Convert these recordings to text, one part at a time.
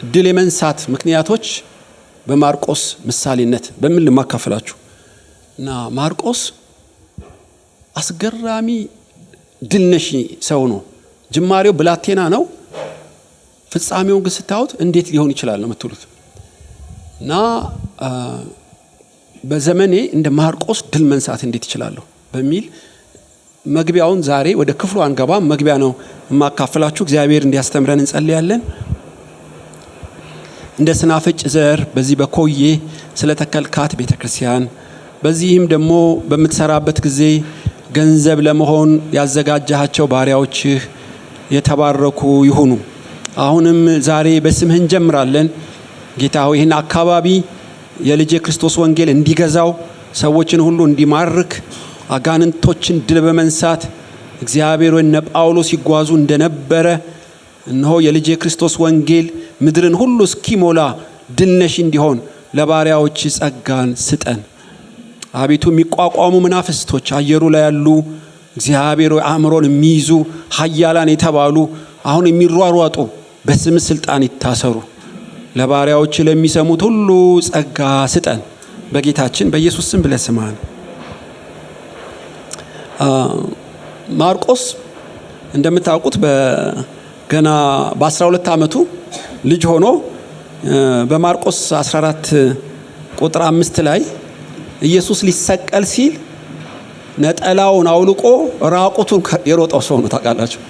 ድል የመንሳት ምክንያቶች በማርቆስ ምሳሌነት በምን ልማካፈላችሁ እና ማርቆስ አስገራሚ ድል ነሺ ሰው ነው። ጅማሬው ብላቴና ነው፣ ፍጻሜውን ግን ስታዩት እንዴት ሊሆን ይችላል ነው የምትሉት። እና በዘመኔ እንደ ማርቆስ ድል መንሳት እንዴት ይችላል በሚል መግቢያውን ዛሬ ወደ ክፍሉ አንገባም፣ መግቢያ ነው ማካፈላችሁ። እግዚአብሔር እንዲያስተምረን እንጸልያለን። እንደ ስናፍጭ ዘር በዚህ በኮዬ ስለተከልካት ቤተክርስቲያን በዚህም ደግሞ በምትሰራበት ጊዜ ገንዘብ ለመሆን ያዘጋጃቸው ባሪያዎችህ የተባረኩ ይሁኑ። አሁንም ዛሬ በስምህ እንጀምራለን። ጌታ ሆይ ይህን አካባቢ የልጅ ክርስቶስ ወንጌል እንዲገዛው፣ ሰዎችን ሁሉ እንዲማርክ፣ አጋንንቶችን ድል በመንሳት እግዚአብሔር ወነ ጳውሎስ ሲጓዙ እንደነበረ እነሆ የልጅ ክርስቶስ ወንጌል ምድርን ሁሉ እስኪሞላ ድል ነሺ እንዲሆን ለባሪያዎች ጸጋን ስጠን። አቤቱ የሚቋቋሙ መናፍስቶች አየሩ ላይ ያሉ እግዚአብሔር አእምሮን የሚይዙ ኃያላን የተባሉ አሁን የሚሯሯጡ በስም ስልጣን ይታሰሩ። ለባሪያዎች ለሚሰሙት ሁሉ ጸጋ ስጠን። በጌታችን በኢየሱስ ስም ብለህ ስማን። ማርቆስ እንደምታውቁት ገና በ12 ዓመቱ ልጅ ሆኖ በማርቆስ 14 ቁጥር 5 ላይ ኢየሱስ ሊሰቀል ሲል ነጠላውን አውልቆ ራቁቱን የሮጠው ሰው ነው ታውቃላችሁ።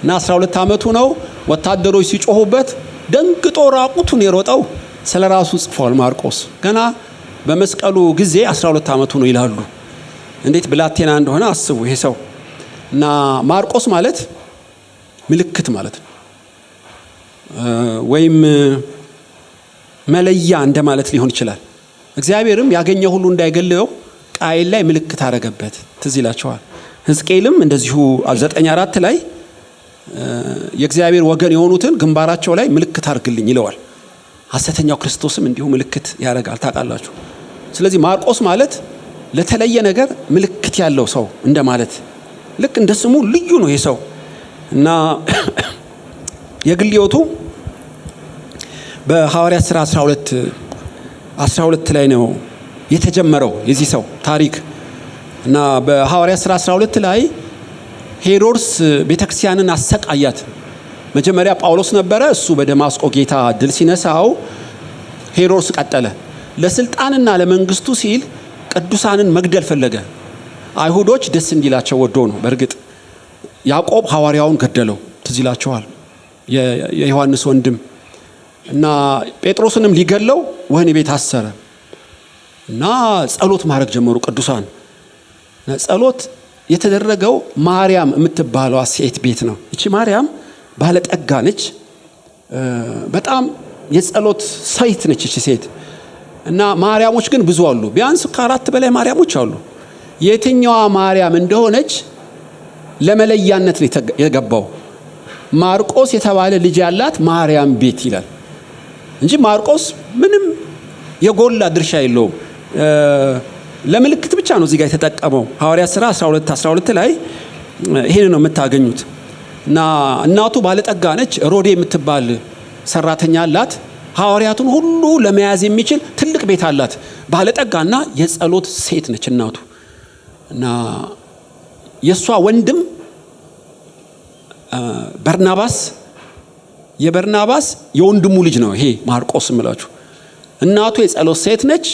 እና 12 ዓመቱ ነው። ወታደሮች ሲጮሁበት ደንግጦ ራቁቱን የሮጠው ስለራሱ ጽፏል ማርቆስ። ገና በመስቀሉ ጊዜ 12 ዓመቱ ነው ይላሉ። እንዴት ብላቴና እንደሆነ አስቡ ይሄ ሰው። እና ማርቆስ ማለት ምልክት ማለት ነው፣ ወይም መለያ እንደማለት ሊሆን ይችላል። እግዚአብሔርም ያገኘ ሁሉ እንዳይገለው ቃየል ላይ ምልክት አረገበት። ትዝ ይላችኋል። ሕዝቅኤልም እንደዚሁ 9:4 ላይ የእግዚአብሔር ወገን የሆኑትን ግንባራቸው ላይ ምልክት አርግልኝ ይለዋል። ሐሰተኛው ክርስቶስም እንዲሁ ምልክት ያረጋል ታውቃላችሁ። ስለዚህ ማርቆስ ማለት ለተለየ ነገር ምልክት ያለው ሰው እንደማለት፣ ልክ እንደ ስሙ ልዩ ነው ይሄ ሰው። እና የግል ሕይወቱ በሐዋርያት ሥራ 12 ላይ ነው የተጀመረው የዚህ ሰው ታሪክ። እና በሐዋርያት ሥራ 12 ላይ ሄሮድስ ቤተክርስቲያንን አሰቃያት። መጀመሪያ ጳውሎስ ነበረ፣ እሱ በደማስቆ ጌታ ድል ሲነሳው ሄሮድስ ቀጠለ። ለስልጣንና ለመንግስቱ ሲል ቅዱሳንን መግደል ፈለገ። አይሁዶች ደስ እንዲላቸው ወዶ ነው። በእርግጥ ያዕቆብ ሐዋርያውን ገደለው፣ ትዝ ይላችኋል፣ የዮሐንስ ወንድም። እና ጴጥሮስንም ሊገለው ወህኒ ቤት አሰረ። እና ጸሎት ማድረግ ጀመሩ ቅዱሳን። ጸሎት የተደረገው ማርያም የምትባለው ሴት ቤት ነው። እቺ ማርያም ባለጠጋ ነች፣ በጣም የጸሎት ሴት ነች እቺ ሴት። እና ማርያሞች ግን ብዙ አሉ፣ ቢያንስ ከ4 በላይ ማርያሞች አሉ። የትኛዋ ማርያም እንደሆነች ለመለያነት ነው የገባው። ማርቆስ የተባለ ልጅ ያላት ማርያም ቤት ይላል እንጂ ማርቆስ ምንም የጎላ ድርሻ የለውም። ለምልክት ብቻ ነው እዚህ ጋር የተጠቀመው። ሐዋርያት ሥራ 12 ላይ ይሄን ነው የምታገኙት። እና እናቱ ባለጠጋ ነች፣ ሮዴ የምትባል ሰራተኛ አላት። ሐዋርያቱን ሁሉ ለመያዝ የሚችል ትልቅ ቤት አላት። ባለጠጋና የጸሎት ሴት ነች እናቱ። እና የሷ ወንድም በርናባስ የበርናባስ የወንድሙ ልጅ ነው ይሄ ማርቆስ እምላችሁ። እናቱ የጸሎት ሴት ነች፣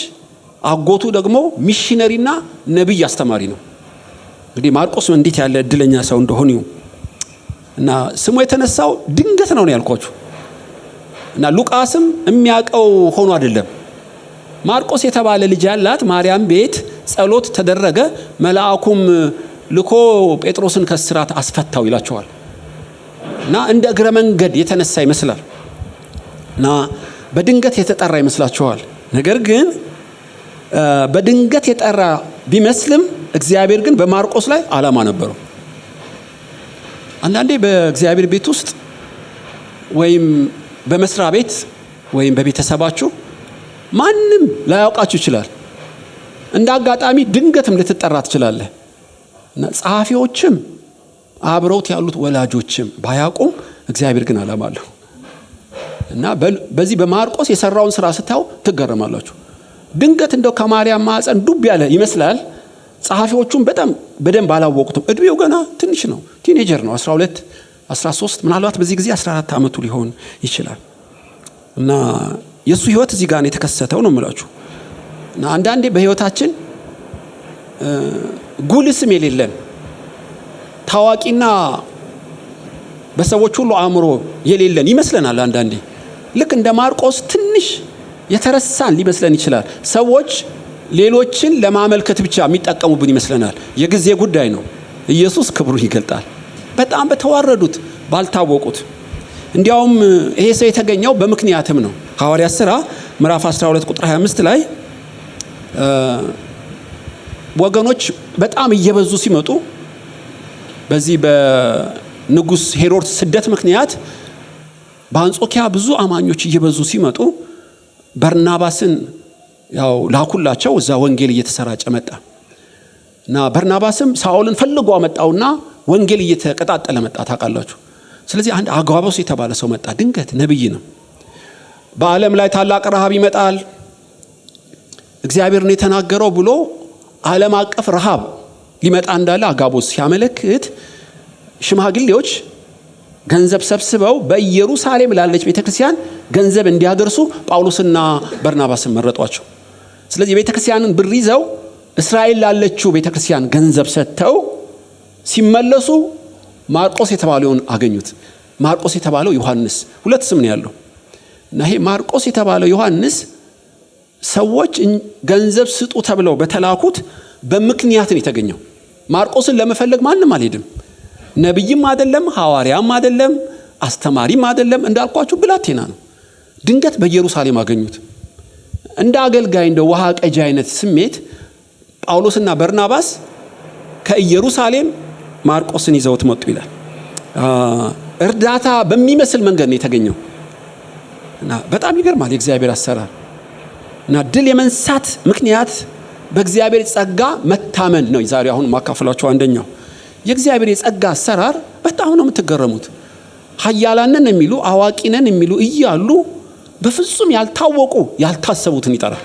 አጎቱ ደግሞ ሚሽነሪና ነብይ አስተማሪ ነው። እንግዲህ ማርቆስ እንዴት ያለ እድለኛ ሰው እንደሆነ እና ስሙ የተነሳው ድንገት ነው ያልኳችሁ። እና ሉቃስም የሚያቀው ሆኖ አይደለም። ማርቆስ የተባለ ልጅ ያላት ማርያም ቤት ጸሎት ተደረገ፣ መልአኩም ልኮ ጴጥሮስን ከስራት አስፈታው ይላቸዋል። እና እንደ እግረ መንገድ የተነሳ ይመስላል እና በድንገት የተጠራ ይመስላችኋል። ነገር ግን በድንገት የጠራ ቢመስልም እግዚአብሔር ግን በማርቆስ ላይ ዓላማ ነበረው። አንዳንዴ በእግዚአብሔር ቤት ውስጥ ወይም በመስሪያ ቤት ወይም በቤተሰባችሁ ማንም ላያውቃችሁ ይችላል። እንደ አጋጣሚ ድንገትም ልትጠራ ትችላለህ። እና ጸሐፊዎችም አብረውት ያሉት ወላጆችም ባያውቁም እግዚአብሔር ግን ዓላማ አለው። እና በዚህ በማርቆስ የሰራውን ስራ ስታዩ ትገረማላችሁ። ድንገት እንደው ከማርያም ማህፀን ዱብ ያለ ይመስላል። ጸሐፊዎቹም በደንብ አላወቁትም። እድሜው ገና ትንሽ ነው፣ ቲኔጀር ነው፣ 12 13 ምናልባት በዚህ ጊዜ 14 ዓመቱ ሊሆን ይችላል። እና የሱ ህይወት እዚህ ጋር ነው የተከሰተው ነው የምላችሁ። እና አንዳንዴ በህይወታችን ጉልህ ስም የሌለን ታዋቂና በሰዎች ሁሉ አእምሮ የሌለን ይመስለናል። አንዳንዴ ልክ እንደ ማርቆስ ትንሽ የተረሳን ሊመስለን ይችላል። ሰዎች ሌሎችን ለማመልከት ብቻ የሚጠቀሙብን ይመስለናል። የጊዜ ጉዳይ ነው። ኢየሱስ ክብሩን ይገልጣል በጣም በተዋረዱት ባልታወቁት። እንዲያውም ይሄ ሰው የተገኘው በምክንያትም ነው። ሐዋርያት ሥራ ምዕራፍ 12 ቁጥር 25 ላይ ወገኖች በጣም እየበዙ ሲመጡ በዚህ በንጉስ ሄሮድስ ስደት ምክንያት በአንጾኪያ ብዙ አማኞች እየበዙ ሲመጡ በርናባስን ያው ላኩላቸው። እዛ ወንጌል እየተሰራጨ መጣ እና በርናባስም ሳኦልን ፈልጎ አመጣውና ወንጌል እየተቀጣጠለ መጣ ታውቃላችሁ። ስለዚህ አንድ አጋቦስ የተባለ ሰው መጣ። ድንገት ነብይ ነው። በዓለም ላይ ታላቅ ረሃብ ይመጣል እግዚአብሔር ነው የተናገረው ብሎ ዓለም አቀፍ ረሃብ ሊመጣ እንዳለ አጋቦስ ሲያመለክት ሽማግሌዎች ገንዘብ ሰብስበው በኢየሩሳሌም ላለች ቤተክርስቲያን ገንዘብ እንዲያደርሱ ጳውሎስና በርናባስን መረጧቸው። ስለዚህ ቤተክርስቲያንን ብር ይዘው እስራኤል ላለችው ቤተክርስቲያን ገንዘብ ሰጥተው ሲመለሱ ማርቆስ የተባለውን አገኙት። ማርቆስ የተባለው ዮሐንስ፣ ሁለት ስም ነው ያለው እና ይሄ ማርቆስ የተባለው ዮሐንስ ሰዎች ገንዘብ ስጡ ተብለው በተላኩት በምክንያት ነው የተገኘው። ማርቆስን ለመፈለግ ማንም አልሄድም። ነብይም አይደለም፣ ሐዋርያም አይደለም፣ አስተማሪም አይደለም። እንዳልኳችሁ ብላቴና ነው። ድንገት በኢየሩሳሌም አገኙት። እንደ አገልጋይ እንደ ውሃ ቀጂ አይነት ስሜት ጳውሎስና በርናባስ ከኢየሩሳሌም ማርቆስን ይዘውት መጡ ይላል። እርዳታ በሚመስል መንገድ ነው የተገኘው እና በጣም ይገርማል የእግዚአብሔር አሰራር። እና ድል የመንሳት ምክንያት በእግዚአብሔር ጸጋ መታመን ነው። ዛሬ አሁን ማካፈላችሁ አንደኛው የእግዚአብሔር የጸጋ አሰራር በጣም ነው የምትገረሙት። ኃያላንን የሚሉ አዋቂነን የሚሉ እያሉ በፍጹም ያልታወቁ ያልታሰቡትን ይጠራል።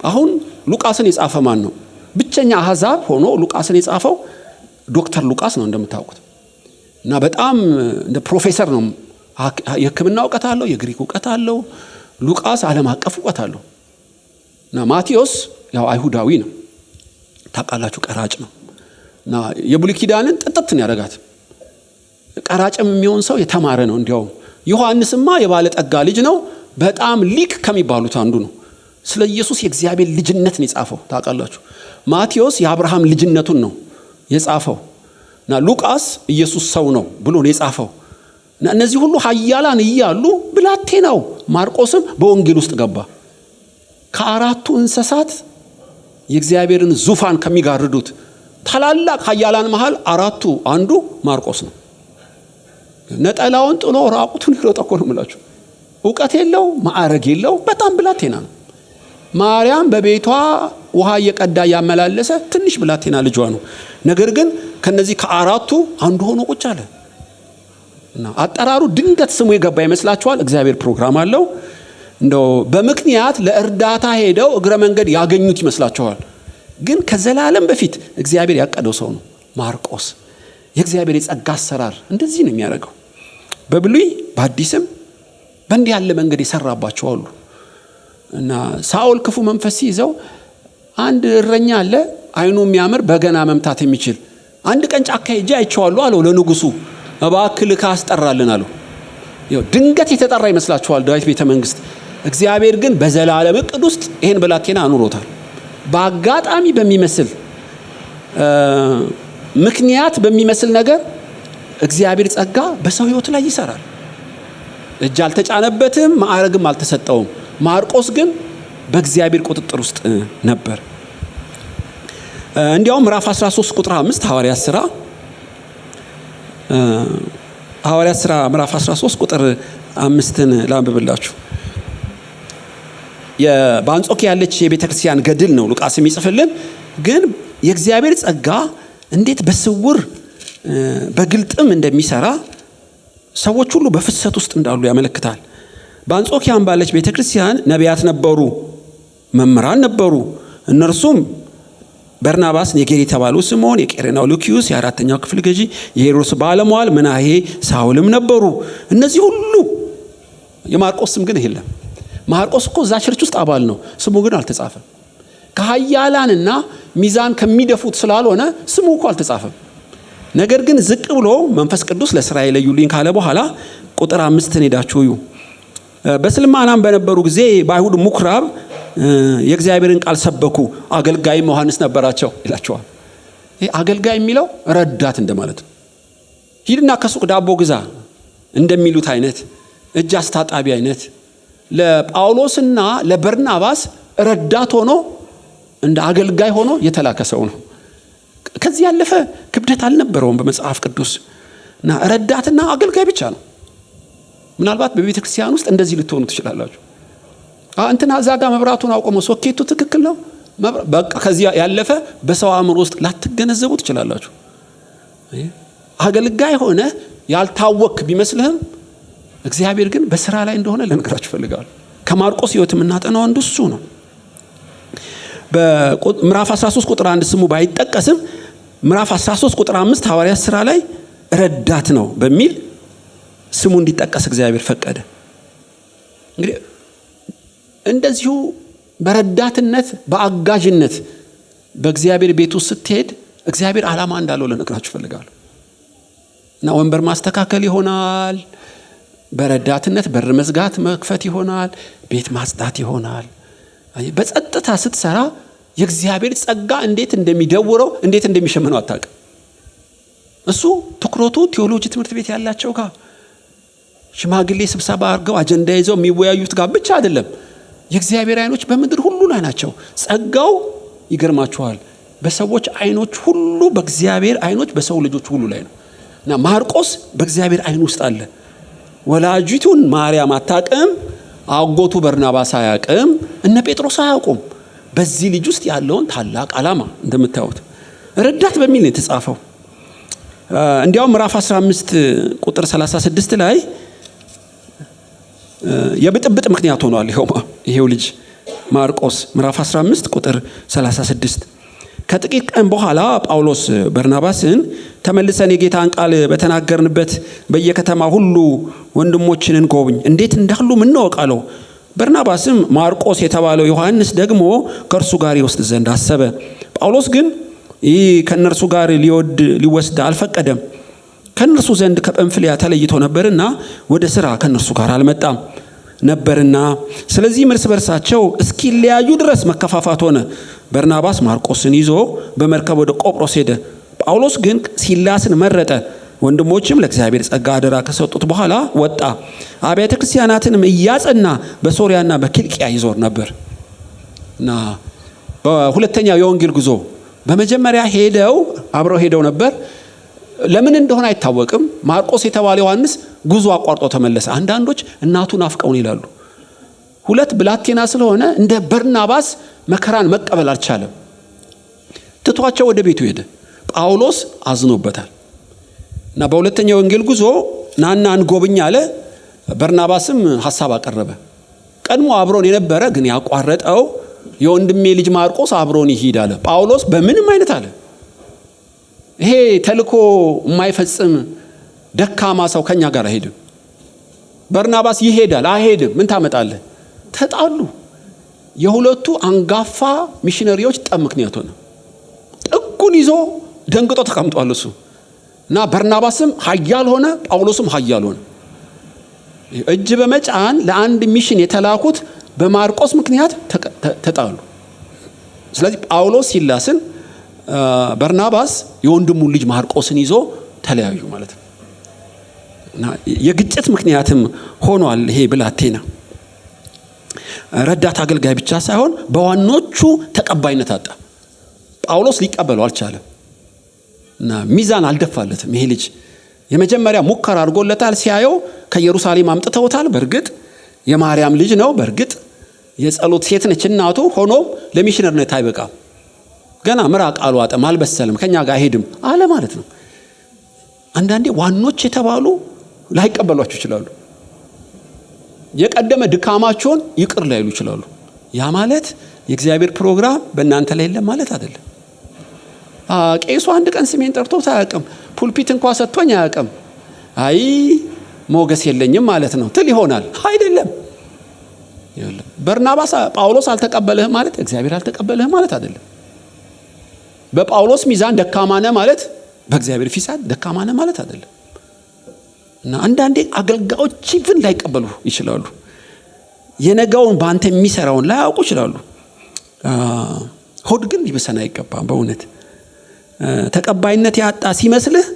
አሁን ሉቃስን የጻፈ ማን ነው? ብቸኛ አሕዛብ ሆኖ ሉቃስን የጻፈው ዶክተር ሉቃስ ነው እንደምታውቁት። እና በጣም እንደ ፕሮፌሰር ነው። የሕክምና እውቀት አለው፣ የግሪክ እውቀት አለው። ሉቃስ ዓለም አቀፍ እውቀት አለው። እና ማቴዎስ ያው አይሁዳዊ ነው ታውቃላችሁ፣ ቀራጭ ነው። እና የብሉይ ኪዳንን ጥጥትን ያደርጋት ቀራጭም የሚሆን ሰው የተማረ ነው። እንዲያውም ዮሐንስማ የባለጠጋ ልጅ ነው። በጣም ሊቅ ከሚባሉት አንዱ ነው። ስለ ኢየሱስ የእግዚአብሔር ልጅነት ነው የጻፈው ታውቃላችሁ። ማቴዎስ የአብርሃም ልጅነቱን ነው የጻፈው እና ሉቃስ ኢየሱስ ሰው ነው ብሎ ነው የጻፈው። እና እነዚህ ሁሉ ኃያላን እያሉ ብላቴናው ማርቆስም በወንጌል ውስጥ ገባ። ከአራቱ እንስሳት የእግዚአብሔርን ዙፋን ከሚጋርዱት ታላላቅ ኃያላን መሃል አራቱ አንዱ ማርቆስ ነው። ነጠላውን ጥሎ ራቁቱን ይሮጥ እኮ ነው የምላችሁ። እውቀት የለው፣ ማዕረግ የለው፣ በጣም ብላቴና ነው። ማርያም በቤቷ ውሃ እየቀዳ ያመላለሰ ትንሽ ብላቴና ልጇ ነው። ነገር ግን ከነዚህ ከአራቱ አንዱ ሆኖ ቁጭ አለ እና አጠራሩ ድንገት ስሙ የገባ ይመስላችኋል? እግዚአብሔር ፕሮግራም አለው። እንደው በምክንያት ለእርዳታ ሄደው እግረ መንገድ ያገኙት ይመስላችኋል? ግን ከዘላለም በፊት እግዚአብሔር ያቀደው ሰው ነው ማርቆስ። የእግዚአብሔር የጸጋ አሰራር እንደዚህ ነው የሚያደርገው። በብሉይ በአዲስም በእንዲህ ያለ መንገድ የሰራባቸው አሉ። እና ሳኦል ክፉ መንፈስ ይዘው አንድ እረኛ አለ፣ አይኑ የሚያምር በገና መምታት የሚችል። አንድ ቀን ጫካ ሄጄ አይቼዋለሁ አለው ለንጉሱ። እባክህ ልካ አስጠራልን አለው። ይኸው ድንገት የተጠራ ይመስላችኋል ዳዊት ቤተ መንግስት። እግዚአብሔር ግን በዘላለም ዕቅድ ውስጥ ይሄን ብላቴና አኑሮታል። በአጋጣሚ በሚመስል ምክንያት በሚመስል ነገር እግዚአብሔር ጸጋ በሰው ህይወት ላይ ይሰራል። እጅ አልተጫነበትም፣ ማዕረግም አልተሰጠውም። ማርቆስ ግን በእግዚአብሔር ቁጥጥር ውስጥ ነበር። እንዲያውም ምዕራፍ 13 ቁጥር 5 ሐዋርያት ሥራ ምዕራፍ 13 ቁጥር 5ን ላንብብላችሁ። በአንጾኪያ ያለች የቤተክርስቲያን ገድል ነው ሉቃስ የሚጽፍልን። ግን የእግዚአብሔር ጸጋ እንዴት በስውር በግልጥም እንደሚሰራ ሰዎች ሁሉ በፍሰት ውስጥ እንዳሉ ያመለክታል። በአንጾኪያም ባለች ቤተክርስቲያን ነቢያት ነበሩ፣ መምህራን ነበሩ። እነርሱም በርናባስ፣ ኔጌር የተባሉ ስምዖን፣ የቄሬናው ሉኪዮስ፣ የአራተኛው ክፍል ገዢ፣ የሄሮድስ ባለሟል ምናሄ፣ ሳውልም ነበሩ። እነዚህ ሁሉ የማርቆስ ስም ግን የለም። ማርቆስ እኮ እዛ ቸርች ውስጥ አባል ነው፣ ስሙ ግን አልተጻፈም። ከኃያላንና ሚዛን ከሚደፉት ስላልሆነ ስሙ እኮ አልተጻፈም። ነገር ግን ዝቅ ብሎ መንፈስ ቅዱስ ለእስራኤል ለዩልኝ ካለ በኋላ ቁጥር 5 ሄዳችሁ እዩ። በስልማናም በነበሩ ጊዜ በአይሁድ ምኩራብ የእግዚአብሔርን ቃል ሰበኩ፣ አገልጋይ ዮሐንስ ነበራቸው ይላቸዋል። ይሄ አገልጋይ የሚለው ረዳት እንደማለት ነው። ሂድና ከሱቅ ዳቦ ግዛ እንደሚሉት አይነት እጅ አስታጣቢ አይነት ለጳውሎስና ለበርናባስ ረዳት ሆኖ እንደ አገልጋይ ሆኖ የተላከ ሰው ነው። ከዚህ ያለፈ ክብደት አልነበረውም በመጽሐፍ ቅዱስ እና ረዳትና አገልጋይ ብቻ ነው። ምናልባት በቤተ ክርስቲያን ውስጥ እንደዚህ ልትሆኑ ትችላላችሁ። እንትና እዛ ጋር መብራቱን አቆመው ሶኬቱ ትክክል ነው፣ በቃ ከዚህ ያለፈ በሰው አእምሮ ውስጥ ላትገነዘቡ ትችላላችሁ። አገልጋይ ሆነ ያልታወክ ቢመስልህም እግዚአብሔር ግን በስራ ላይ እንደሆነ ልነግራችሁ ፈልጋለሁ። ከማርቆስ ሕይወት የምናጠናው አንዱ እሱ ነው። በምዕራፍ 13 ቁጥር 1 ስሙ ባይጠቀስም ምዕራፍ 13 ቁጥር 5 ሐዋርያት ሥራ ላይ ረዳት ነው በሚል ስሙ እንዲጠቀስ እግዚአብሔር ፈቀደ። እንግዲህ እንደዚሁ በረዳትነት በአጋዥነት በእግዚአብሔር ቤት ውስጥ ስትሄድ እግዚአብሔር ዓላማ እንዳለው ልነግራችሁ ፈልጋለሁ። እና ወንበር ማስተካከል ይሆናል፣ በረዳትነት በር መዝጋት መክፈት ይሆናል፣ ቤት ማጽዳት ይሆናል። በጸጥታ ስትሰራ የእግዚአብሔር ጸጋ እንዴት እንደሚደውረው እንዴት እንደሚሸመነው አታውቅም። እሱ ትኩረቱ ቴዎሎጂ ትምህርት ቤት ያላቸው ጋር ሽማግሌ ስብሰባ አድርገው አጀንዳ ይዘው የሚወያዩት ጋር ብቻ አይደለም። የእግዚአብሔር አይኖች በምድር ሁሉ ላይ ናቸው። ጸጋው ይገርማችኋል፣ በሰዎች አይኖች ሁሉ በእግዚአብሔር አይኖች በሰው ልጆች ሁሉ ላይ ነው። እና ማርቆስ በእግዚአብሔር አይን ውስጥ አለ። ወላጅቱን ማርያም አታውቅም፣ አጎቱ በርናባስ አያውቅም፣ እነ ጴጥሮስ አያውቁም። በዚህ ልጅ ውስጥ ያለውን ታላቅ ዓላማ እንደምታዩት ረዳት በሚል ነው የተጻፈው። እንዲያውም ምዕራፍ 15 ቁጥር 36 ላይ የብጥብጥ ምክንያት ሆኗል ይሄው ልጅ ማርቆስ። ምዕራፍ 15 ቁጥር 36 ከጥቂት ቀን በኋላ ጳውሎስ በርናባስን ተመልሰን የጌታን ቃል በተናገርንበት በየከተማ ሁሉ ወንድሞችንን ጎብኝ፣ እንዴት እንዳሉ ምንወቃለው። በርናባስም ማርቆስ የተባለው ዮሐንስ ደግሞ ከእርሱ ጋር ይወስድ ዘንድ አሰበ። ጳውሎስ ግን ይህ ከእነርሱ ጋር ሊወስድ አልፈቀደም። ከእነርሱ ዘንድ ከጵንፍልያ ተለይቶ ነበርና ወደ ሥራ ከእነርሱ ጋር አልመጣም ነበርና፣ ስለዚህ እርስ በርሳቸው እስኪለያዩ ድረስ መከፋፋት ሆነ። በርናባስ ማርቆስን ይዞ በመርከብ ወደ ቆጵሮስ ሄደ። ጳውሎስ ግን ሲላስን መረጠ። ወንድሞችም ለእግዚአብሔር ጸጋ አደራ ከሰጡት በኋላ ወጣ። አብያተ ክርስቲያናትንም እያጸና በሶሪያና በኪልቅያ ይዞር ነበር። እና በሁለተኛው የወንጌል ጉዞ በመጀመሪያ አብረው ሄደው ነበር። ለምን እንደሆነ አይታወቅም። ማርቆስ የተባለ ዮሐንስ ጉዞ አቋርጦ ተመለሰ። አንዳንዶች እናቱን አፍቀውን ይላሉ። ሁለት ብላቴና ስለሆነ እንደ በርናባስ መከራን መቀበል አልቻለም። ትቷቸው ወደ ቤቱ ሄደ። ጳውሎስ አዝኖበታል እና በሁለተኛው ወንጌል ጉዞ ናና እንጎብኝ አለ። በርናባስም ሐሳብ አቀረበ። ቀድሞ አብሮን የነበረ ግን ያቋረጠው የወንድሜ ልጅ ማርቆስ አብሮን ይሄድ አለ። ጳውሎስ በምንም አይነት አለ፣ ይሄ ተልኮ የማይፈጽም ደካማ ሰው ከኛ ጋር አይሄድም። በርናባስ ይሄዳል፣ አይሄድም፣ ምን ታመጣለህ? ተጣሉ። የሁለቱ አንጋፋ ሚሽነሪዎች ጠብ ምክንያት ሆነ። ጥጉን ይዞ ደንግጦ ተቀምጧል እሱ እና በርናባስም ኃያል ሆነ፣ ጳውሎስም ኃያል ሆነ። እጅ በመጫን ለአንድ ሚሽን የተላኩት በማርቆስ ምክንያት ተጣሉ። ስለዚህ ጳውሎስ ሲላስን፣ በርናባስ የወንድሙን ልጅ ማርቆስን ይዞ ተለያዩ ማለት ነው። እና የግጭት ምክንያትም ሆኗል። ይሄ ብላቴና ረዳት አገልጋይ ብቻ ሳይሆን በዋኖቹ ተቀባይነት አጣ። ጳውሎስ ሊቀበለው አልቻለም እና ሚዛን አልደፋለትም። ይሄ ልጅ የመጀመሪያ ሙከራ አድርጎለታል። ሲያየው ከኢየሩሳሌም አምጥተውታል። በእርግጥ የማርያም ልጅ ነው። በእርግጥ የጸሎት ሴት ነች እናቱ። ሆኖም ለሚሽነርነት አይበቃም። ገና ምራቅ አልዋጠም፣ አልበሰለም፣ ከኛ ጋር አይሄድም አለ ማለት ነው። አንዳንዴ ዋኖች የተባሉ ላይቀበሏችሁ ይችላሉ። የቀደመ ድካማቸውን ይቅር ላይሉ ይችላሉ። ያ ማለት የእግዚአብሔር ፕሮግራም በእናንተ ላይ የለም ማለት አይደለም። ቄሱ አንድ ቀን ስሜን ጠርቶ አያውቅም፣ ፑልፒት እንኳን ሰጥቶኝ አያውቅም፣ አይ ሞገስ የለኝም ማለት ነው ትል ይሆናል። አይደለም። በርናባስ ጳውሎስ አልተቀበለህም ማለት እግዚአብሔር አልተቀበለህም ማለት አይደለም። በጳውሎስ ሚዛን ደካማ ነህ ማለት በእግዚአብሔር ፊት ደካማ ነህ ማለት አይደለም። እና አንዳንዴ አገልጋዮች ይፍን ላይቀበሉ ይችላሉ። የነገውን ባንተ የሚሰራውን ላያውቁ ይችላሉ። ሆድ ግን ሊበሰን አይገባም። በእውነት ተቀባይነት ያጣ ሲመስልህ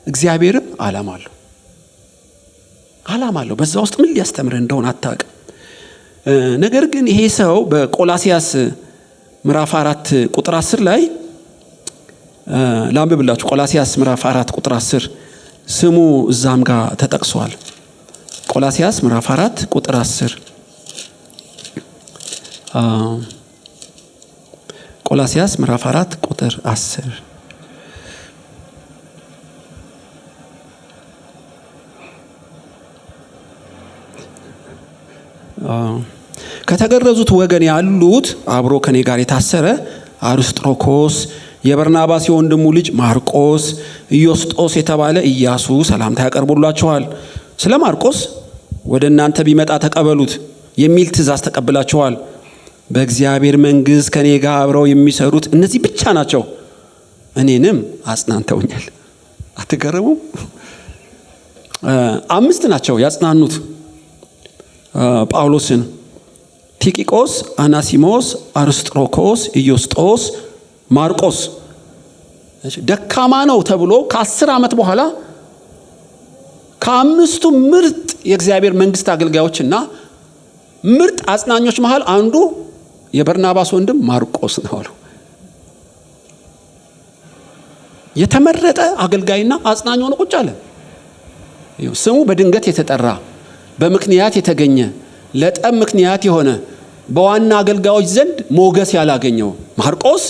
እግዚአብሔርም ዓላማ አለው። በዛ ውስጥ ምን ሊያስተምርህ እንደሆነ አታውቅም። ነገር ግን ይሄ ሰው በቆላሲያስ ምዕራፍ 4 ቁጥር 10 ላይ ላንብብላችሁ። ቆላሲያስ ምዕራፍ 4 ቁጥር 10 ስሙ እዛም ጋር ተጠቅሷል። ቆላሲያስ ምዕራፍ 4 ቁጥር 10 ቆላሲያስ ምዕራፍ 4 ቁጥር 10 ከተገረዙት ወገን ያሉት አብሮ ከኔ ጋር የታሰረ አርስጥሮኮስ፣ የበርናባስ የወንድሙ ልጅ ማርቆስ፣ ኢዮስጦስ የተባለ ኢያሱ ሰላምታ ያቀርቡላችኋል። ስለ ማርቆስ ወደ እናንተ ቢመጣ ተቀበሉት የሚል ትእዛዝ ተቀብላችኋል። በእግዚአብሔር መንግሥት ከኔ ጋር አብረው የሚሰሩት እነዚህ ብቻ ናቸው፣ እኔንም አጽናንተውኛል። አትገረሙም? 5 ናቸው ያጽናኑት ጳውሎስን። ቲቂቆስ፣ አናሲሞስ፣ አርስጥሮኮስ፣ ኢዮስጦስ፣ ማርቆስ። ደካማ ነው ተብሎ ከ10 ዓመት በኋላ ከ5ቱ ምርጥ የእግዚአብሔር መንግሥት አገልጋዮችና ምርጥ አጽናኞች መሃል አንዱ የበርናባስ ወንድም ማርቆስ ነው አሉ። የተመረጠ አገልጋይና አጽናኝ ሆኖ ቁጭ አለ። ስሙ በድንገት የተጠራ፣ በምክንያት የተገኘ፣ ለጠብ ምክንያት የሆነ፣ በዋና አገልጋዮች ዘንድ ሞገስ ያላገኘው ማርቆስ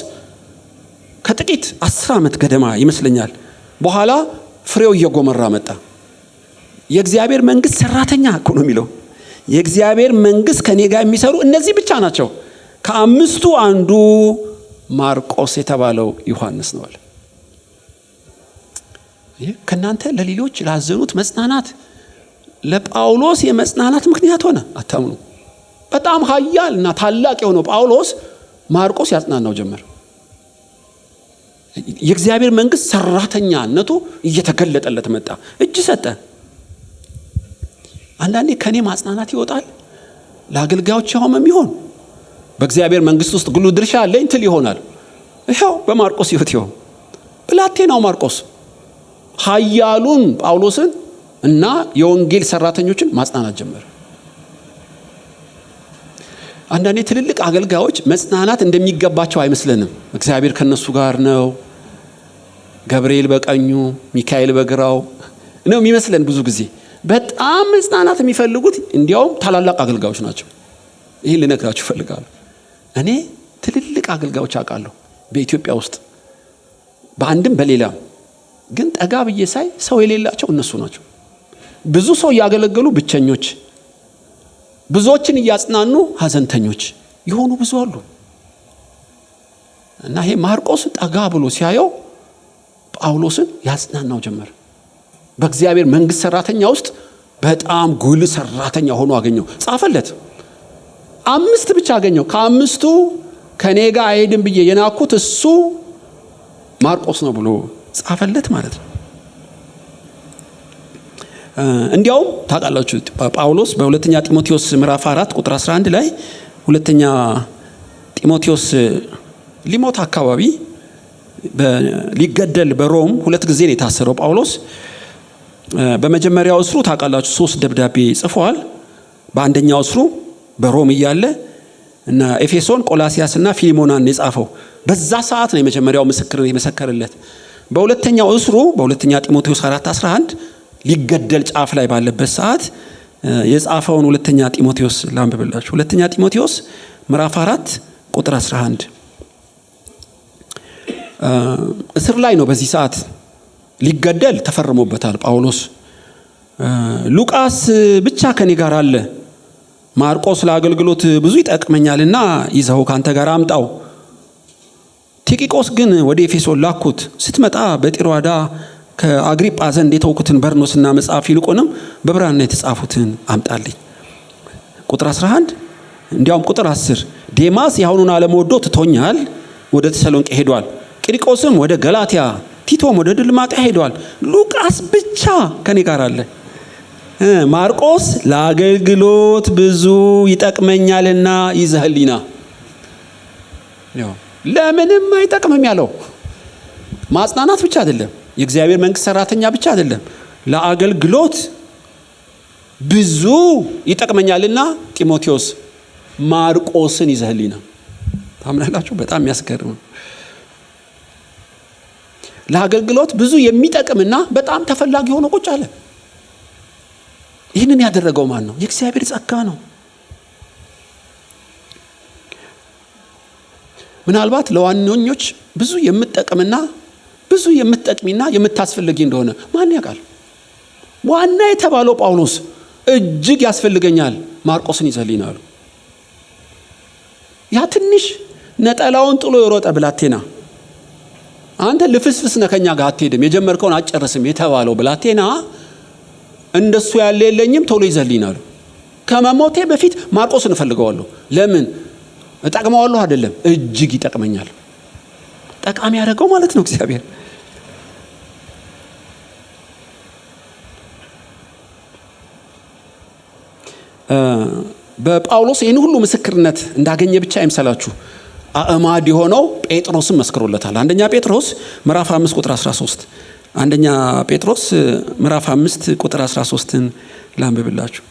ከጥቂት 10 ዓመት ገደማ ይመስለኛል በኋላ ፍሬው እየጎመራ መጣ። የእግዚአብሔር መንግሥት ሰራተኛ እኮ ነው የሚለው። የእግዚአብሔር መንግሥት ከኔ ጋር የሚሰሩ እነዚህ ብቻ ናቸው፣ ከ5ቱ አንዱ ማርቆስ የተባለው ዮሐንስ ነው አለ። ከናንተ ለሌሎች ላዘኑት መጽናናት ለጳውሎስ የመጽናናት ምክንያት ሆነ። አታምኑ? በጣም ኃያል እና ታላቅ የሆነው ጳውሎስ ማርቆስ ያጽናናው ጀመር። የእግዚአብሔር መንግሥት ሰራተኛነቱ እየተገለጠለት መጣ። እጅ ሰጠ። አንዳንዴ ከኔ ማጽናናት ይወጣል ለአገልጋዮች ያውም ይሆን በእግዚአብሔር መንግሥት ውስጥ ጉልህ ድርሻ አለኝ ትል ይሆናል። ይሄው በማርቆስ ሕይወት ይሆን ብላቴናው ማርቆስ ኃያሉን ጳውሎስን እና የወንጌል ሰራተኞችን ማጽናናት ጀመረ። አንዳንዴ ትልልቅ አገልጋዮች መጽናናት እንደሚገባቸው አይመስለንም። እግዚአብሔር ከነሱ ጋር ነው፣ ገብርኤል በቀኙ ሚካኤል በግራው ነው የሚመስለን። ብዙ ጊዜ በጣም መጽናናት የሚፈልጉት እንዲያውም ታላላቅ አገልጋዮች ናቸው። ይህን ልነግራችሁ እፈልጋለሁ። እኔ ትልልቅ አገልጋዮች አውቃለሁ በኢትዮጵያ ውስጥ በአንድም በሌላም። ግን ጠጋ ብዬ ሳይ ሰው የሌላቸው እነሱ ናቸው። ብዙ ሰው እያገለገሉ ብቸኞች፣ ብዙዎችን እያጽናኑ ሀዘንተኞች የሆኑ ብዙ አሉ። እና ይሄ ማርቆስ ጠጋ ብሎ ሲያየው ጳውሎስን ያጽናናው ጀመር። በእግዚአብሔር መንግሥት ሰራተኛ ውስጥ በጣም ጉልህ ሰራተኛ ሆኖ አገኘው። ጻፈለት። 5 ብቻ አገኘው። ከ5ቱ ከኔ ጋር አይሄድም ብዬ የናኩት እሱ ማርቆስ ነው ብሎ ጻፈለት ማለት ነው። እንዲያውም ታውቃላችሁ ጳውሎስ በሁለተኛ ጢሞቴዎስ ምዕራፍ 4 ቁጥር 11 ላይ ሁለተኛ ጢሞቴዎስ ሊሞት አካባቢ ሊገደል በሮም 2 ጊዜ ነው የታሰረው ጳውሎስ። በመጀመሪያው እስሩ ታውቃላችሁ 3 ደብዳቤ ጽፏል። በአንደኛው እስሩ በሮም እያለ እና ኤፌሶን፣ ቆላሲያስ እና ፊሊሞናን የጻፈው በዛ ሰዓት ነው የመጀመሪያው ምስክር የመሰከረለት። በሁለተኛው እስሩ በሁለተኛ ጢሞቴዎስ 4:11 ሊገደል ጫፍ ላይ ባለበት ሰዓት የጻፈውን ሁለተኛ ጢሞቴዎስ ላንብብላችሁ። ሁለተኛ ጢሞቴዎስ ምዕራፍ 4 ቁጥር 11 እስር ላይ ነው። በዚህ ሰዓት ሊገደል ተፈርሞበታል ጳውሎስ ሉቃስ ብቻ ከኔ ጋር አለ። ማርቆስ ለአገልግሎት ብዙ ይጠቅመኛልና ይዘው ካንተ ጋር አምጣው። ቲኪቆስ ግን ወደ ኤፌሶን ላኩት። ስትመጣ በጢሮአዳ ከአግሪጳ ዘንድ የተውኩትን በርኖስና መጽሐፍ ይልቁንም በብራና የተጻፉትን አምጣልኝ። ቁጥር 11 እንዲያውም ቁጥር 10 ዴማስ ያሁኑን ዓለም ወዶ ትቶኛል፣ ወደ ተሰሎንቄ ሄዷል። ቂርቆስም ወደ ገላትያ፣ ቲቶም ወደ ድልማጥያ ሄዷል። ሉቃስ ብቻ ከኔ ጋር አለ። ማርቆስ ለአገልግሎት ብዙ ይጠቅመኛልና ይዘህልኝና። ለምንም አይጠቅምም ያለው ማጽናናት ብቻ አይደለም፣ የእግዚአብሔር መንግስት ሰራተኛ ብቻ አይደለም፣ ለአገልግሎት ብዙ ይጠቅመኛልና ጢሞቴዎስ ማርቆስን ይዘህልኝና። ታምናላችሁ? በጣም የሚያስገርም። ለአገልግሎት ብዙ የሚጠቅምና በጣም ተፈላጊ ሆኖ ቁጭ አለ። ይህንን ያደረገው ማን ነው? የእግዚአብሔር ጸጋ ነው። ምናልባት ለዋነኞች ብዙ የምትጠቅምና ብዙ የምትጠቅሚና የምታስፈልጊ እንደሆነ ማን ያውቃል? ዋና የተባለው ጳውሎስ እጅግ ያስፈልገኛል ማርቆስን ይዘህልኝ አሉ። ያ ትንሽ ነጠላውን ጥሎ የሮጠ ብላቴና፣ አንተ ልፍስፍስ ነከኛ ጋር አትሄድም የጀመርከውን አጨርስም የተባለው ብላቴና እንደሱ ያለ የለኝም ቶሎ ይዘህልኝ አሉ። ከመሞቴ በፊት ማርቆስን እፈልገዋለሁ። ለምን? እጠቅመዋለሁ አይደለም፣ እጅግ ይጠቅመኛል። ጠቃሚ ያደረገው ማለት ነው እግዚአብሔር። በጳውሎስ ይህን ሁሉ ምስክርነት እንዳገኘ ብቻ አይምሰላችሁ። አእማድ የሆነው ጴጥሮስም መስክሮለታል። አንደኛ ጴጥሮስ ምዕራፍ 5 ቁጥር 13 አንደኛ ጴጥሮስ ምዕራፍ 5 ቁጥር 13ን ላንብብላችሁ።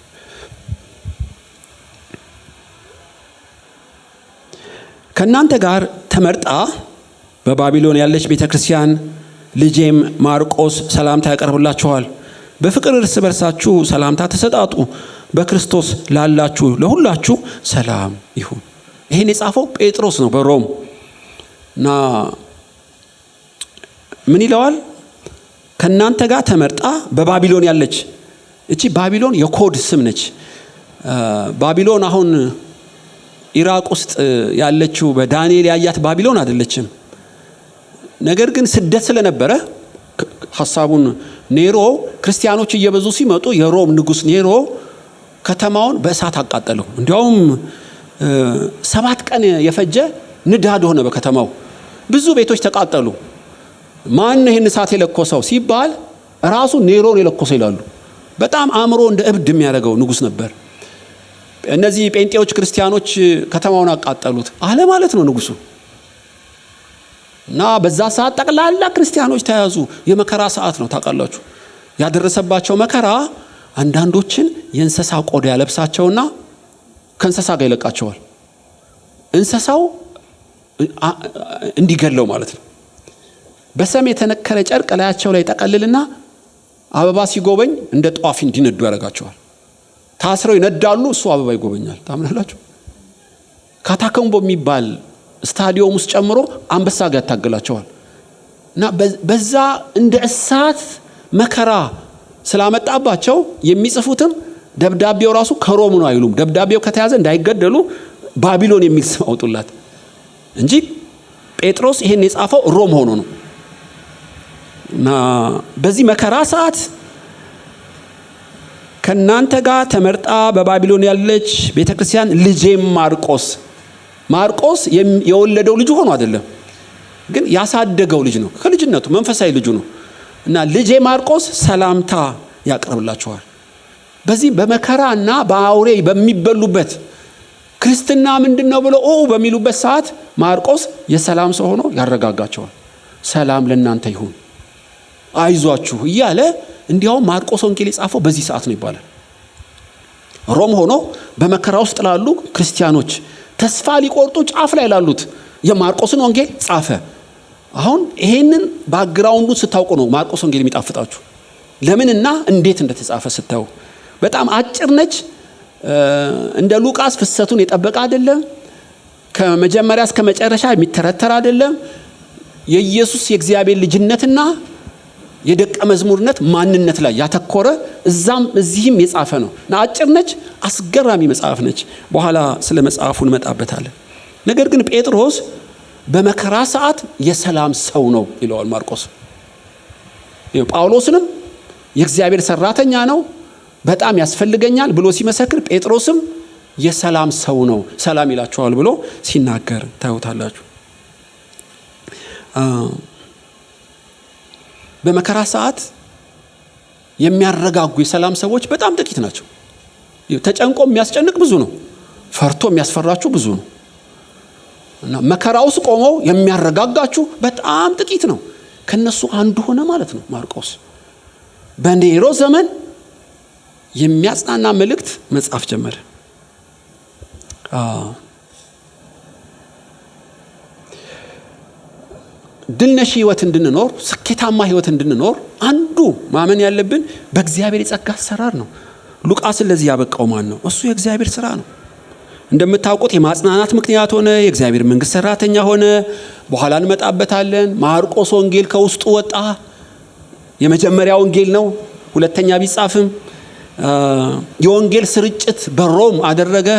ከእናንተ ጋር ተመርጣ በባቢሎን ያለች ቤተክርስቲያን ልጄም ማርቆስ ሰላምታ ያቀርብላችኋል። በፍቅር እርስ በርሳችሁ ሰላምታ ተሰጣጡ። በክርስቶስ ላላችሁ ለሁላችሁ ሰላም ይሁን። ይሄን የጻፈው ጴጥሮስ ነው በሮም እና ምን ይለዋል? ከእናንተ ጋር ተመርጣ በባቢሎን ያለች። እቺ ባቢሎን የኮድ ስም ነች። ባቢሎን አሁን ኢራቅ ውስጥ ያለችው በዳንኤል ያያት ባቢሎን አይደለችም። ነገር ግን ስደት ስለነበረ ሐሳቡን ኔሮ ክርስቲያኖች እየበዙ ሲመጡ የሮም ንጉስ ኔሮ ከተማውን በእሳት አቃጠለው። እንዲያውም 7 ቀን የፈጀ ንዳድ ሆነ በከተማው። ብዙ ቤቶች ተቃጠሉ። ማን ነው ይህን እሳት የለኮሰው ሲባል ራሱ ኔሮን የለኮሰው ይላሉ። በጣም አእምሮ እንደ እብድ የሚያደርገው ንጉስ ነበር። እነዚህ ጴንጤዎች ክርስቲያኖች ከተማውን አቃጠሉት አለ ማለት ነው ንጉሱ። እና በዛ ሰዓት ጠቅላላ ክርስቲያኖች ተያዙ። የመከራ ሰዓት ነው ታውቃላችሁ። ያደረሰባቸው መከራ አንዳንዶችን የእንስሳ ቆዳ ያለብሳቸውና ከእንስሳ ጋር ይለቃቸዋል። እንስሳው እንዲገለው ማለት ነው። በሰም የተነከረ ጨርቅ ላያቸው ላይ ጠቀልልና አበባ ሲጎበኝ እንደ ጧፍ እንዲነዱ ያደርጋቸዋል። ታስረው ይነዳሉ፣ እሱ አበባ ይጎበኛል። ታምናላችሁ? ካታኮምቦ የሚባል ስታዲየም ውስጥ ጨምሮ አንበሳ ጋር ያታገላቸዋል። እና በዛ እንደ እሳት መከራ ስላመጣባቸው የሚጽፉትም ደብዳቤው ራሱ ከሮም ነው አይሉም። ደብዳቤው ከተያዘ እንዳይገደሉ ባቢሎን የሚል ስም አውጡላት እንጂ ጴጥሮስ ይሄን የጻፈው ሮም ሆኖ ነው። እና በዚህ መከራ ሰዓት ከእናንተ ጋር ተመርጣ በባቢሎን ያለች ቤተክርስቲያን ልጄም ማርቆስ የወለደው ልጅ ሆኖ አይደለም፣ ግን ያሳደገው ልጅ ነው። ከልጅነቱ መንፈሳዊ ልጁ ነው። እና ልጄ ማርቆስ ሰላምታ ያቀርብላችኋል። በዚህ በመከራና በአውሬ በሚበሉበት ክርስትና ምንድነው ብለው በሚሉበት ሰዓት ማርቆስ የሰላም ሰው ሆኖ ያረጋጋቸዋል። ሰላም ለእናንተ ይሁን፣ አይዟችሁ እያለ እንዲያውም ማርቆስ ወንጌል የጻፈው በዚህ ሰዓት ነው ይባላል። ሮም ሆኖ በመከራ ውስጥ ላሉ ክርስቲያኖች ተስፋ ሊቆርጡ ጫፍ ላይ ላሉት የማርቆስን ወንጌል ጻፈ። አሁን ይሄንን ባክግራውንዱን ስታውቁ ነው ማርቆስ ወንጌል የሚጣፍጣችሁ። ለምንና እንዴት እንደተጻፈ ስታዩ። በጣም አጭር ነች። እንደ ሉቃስ ፍሰቱን የጠበቀ አይደለም። ከመጀመሪያ እስከ መጨረሻ የሚተረተር አይደለም። የኢየሱስ የእግዚአብሔር ልጅነትና የደቀ መዝሙርነት ማንነት ላይ ያተኮረ እዛም እዚህም የጻፈ ነው እና አጭር ነች፣ አስገራሚ መጽሐፍ ነች። በኋላ ስለ መጽሐፉ እንመጣበታለን። ነገር ግን ጴጥሮስ በመከራ ሰዓት የሰላም ሰው ነው ይለዋል ማርቆስ። ጳውሎስንም የእግዚአብሔር ሰራተኛ ነው በጣም ያስፈልገኛል ብሎ ሲመሰክር፣ ጴጥሮስም የሰላም ሰው ነው ሰላም ይላችኋል ብሎ ሲናገር ታዩታላችሁ። በመከራ ሰዓት የሚያረጋጉ የሰላም ሰዎች በጣም ጥቂት ናቸው። ተጨንቆ የሚያስጨንቅ ብዙ ነው፣ ፈርቶ የሚያስፈራችሁ ብዙ ነው እና መከራ ውስጥ ቆመው የሚያረጋጋችሁ በጣም ጥቂት ነው። ከነሱ አንዱ ሆነ ማለት ነው ማርቆስ። በኔሮ ዘመን የሚያጽናና መልእክት መጻፍ ጀመረ። ድልነሽ ህይወት እንድንኖር፣ ስኬታማ ህይወት እንድንኖር አንዱ ማመን ያለብን በእግዚአብሔር የጸጋ አሰራር ነው። ሉቃስን ለዚህ ያበቃው ማን ነው? እሱ የእግዚአብሔር ስራ ነው። እንደምታውቁት የማጽናናት ምክንያት ሆነ፣ የእግዚአብሔር መንግስት ሰራተኛ ሆነ። በኋላ እንመጣበታለን። ማርቆስ ወንጌል ከውስጡ ወጣ። የመጀመሪያ ወንጌል ነው፣ ሁለተኛ ቢጻፍም የወንጌል ስርጭት በሮም አደረገ።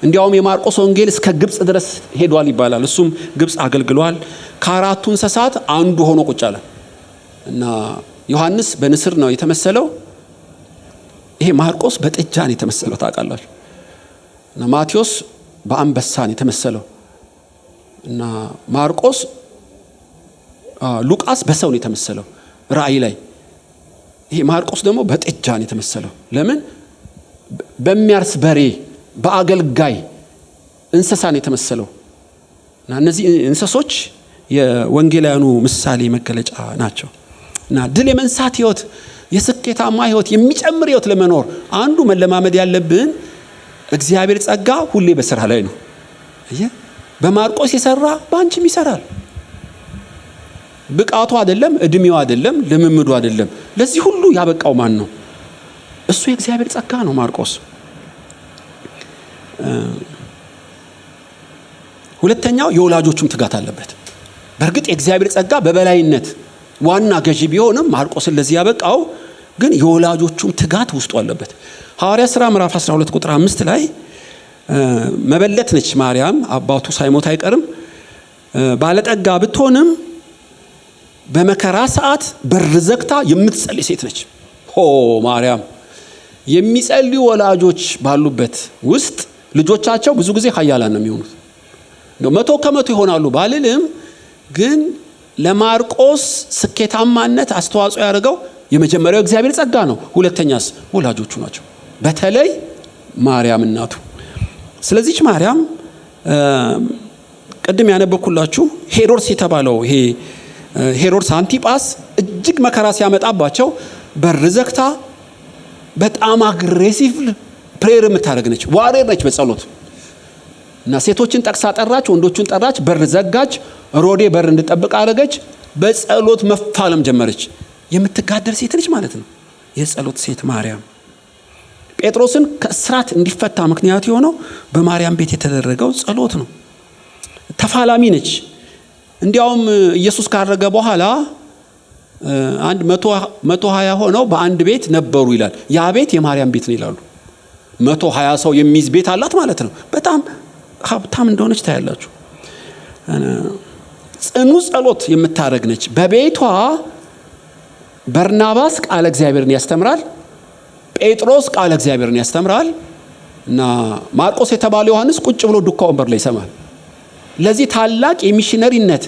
እንዲያውም የማርቆስ ወንጌል እስከ ግብጽ ድረስ ሄዷል ይባላል። እሱም ግብጽ አገልግሏል። ከአራቱ እንስሳት አንዱ ሆኖ ቁጭ አለ እና ዮሐንስ በንስር ነው የተመሰለው። ይሄ ማርቆስ በጥጃ ነው የተመሰለው ታውቃላችሁ። እና ማቴዎስ በአንበሳ ነው የተመሰለው እና ማርቆስ ሉቃስ በሰው ነው የተመሰለው ራእይ ላይ። ይሄ ማርቆስ ደግሞ በጥጃ ነው የተመሰለው። ለምን? በሚያርስ በሬ በአገልጋይ እንስሳ ነው የተመሰለው እና እነዚህ እንስሶች የወንጌላውያኑ ምሳሌ መገለጫ ናቸው። እና ድል የመንሳት ህይወት፣ የስኬታማ ህይወት፣ የሚጨምር ህይወት ለመኖር አንዱ መለማመድ ያለብን እግዚአብሔር ጸጋ ሁሌ በስራ ላይ ነው። በማርቆስ የሰራ ባንቺም ይሰራል። ብቃቱ አይደለም፣ እድሜው አይደለም፣ ልምምዱ አይደለም። ለዚህ ሁሉ ያበቃው ማን ነው? እሱ የእግዚአብሔር ጸጋ ነው ማርቆስ። ሁለተኛው የወላጆቹም ትጋት አለበት። በእርግጥ የእግዚአብሔር ጸጋ በበላይነት ዋና ገዢ ቢሆንም ማርቆስን ለዚህ ያበቃው ግን የወላጆቹም ትጋት ውስጡ አለበት። ሐዋርያ ሥራ ምዕራፍ 12 ቁጥር 5 ላይ መበለት ነች ማርያም፣ አባቱ ሳይሞት አይቀርም። ባለጠጋ ብትሆንም በመከራ ሰዓት በር ዘግታ የምትጸልይ ሴት ነች። ማርያም የሚጸልዩ ወላጆች ባሉበት ውስጥ ልጆቻቸው ብዙ ጊዜ ኃያላን ነው የሚሆኑት። 100% ይሆናሉ ባልልም ግን ለማርቆስ ስኬታማነት አስተዋጽኦ ያደረገው የመጀመሪያው እግዚአብሔር ጸጋ ነው። ሁለተኛስ ወላጆቹ ናቸው፣ በተለይ ማርያም እናቱ። ስለዚህ ማርያም ቅድም ያነበብኩላችሁ ሄሮድስ የተባለው ይሄ ሄሮድስ አንቲጳስ እጅግ መከራ ሲያመጣባቸው በር ዘግታ በጣም አግሬሲቭ ፕሬየር የምታደርግ ነች፣ ዋሬር ነች በጸሎት እና ሴቶችን ጠቅሳ ጠራች፣ ወንዶቹን ጠራች፣ በር ዘጋች፣ ሮዴ በር እንድጠብቅ አደረገች፣ በጸሎት መፋለም ጀመረች። የምትጋደል ሴት ነች ማለት ነው፣ የጸሎት ሴት ማርያም። ጴጥሮስን ከእስራት እንዲፈታ ምክንያት የሆነው በማርያም ቤት የተደረገው ጸሎት ነው። ተፋላሚ ነች። እንዲያውም ኢየሱስ ካረገ በኋላ አንድ 120 ሆነው በአንድ ቤት ነበሩ ይላል። ያ ቤት የማርያም ቤት ነው ይላሉ። 120 ሰው የሚይዝ ቤት አላት ማለት ነው። በጣም ሀብታም እንደሆነች ታያላችሁ። ጽኑ ጸሎት የምታደርግ ነች። በቤቷ በርናባስ ቃለ እግዚአብሔርን ያስተምራል፣ ጴጥሮስ ቃለ እግዚአብሔርን ያስተምራል እና ማርቆስ የተባለው ዮሐንስ ቁጭ ብሎ ዱካ ወንበር ላይ ይሰማል። ለዚህ ታላቅ የሚሽነሪነት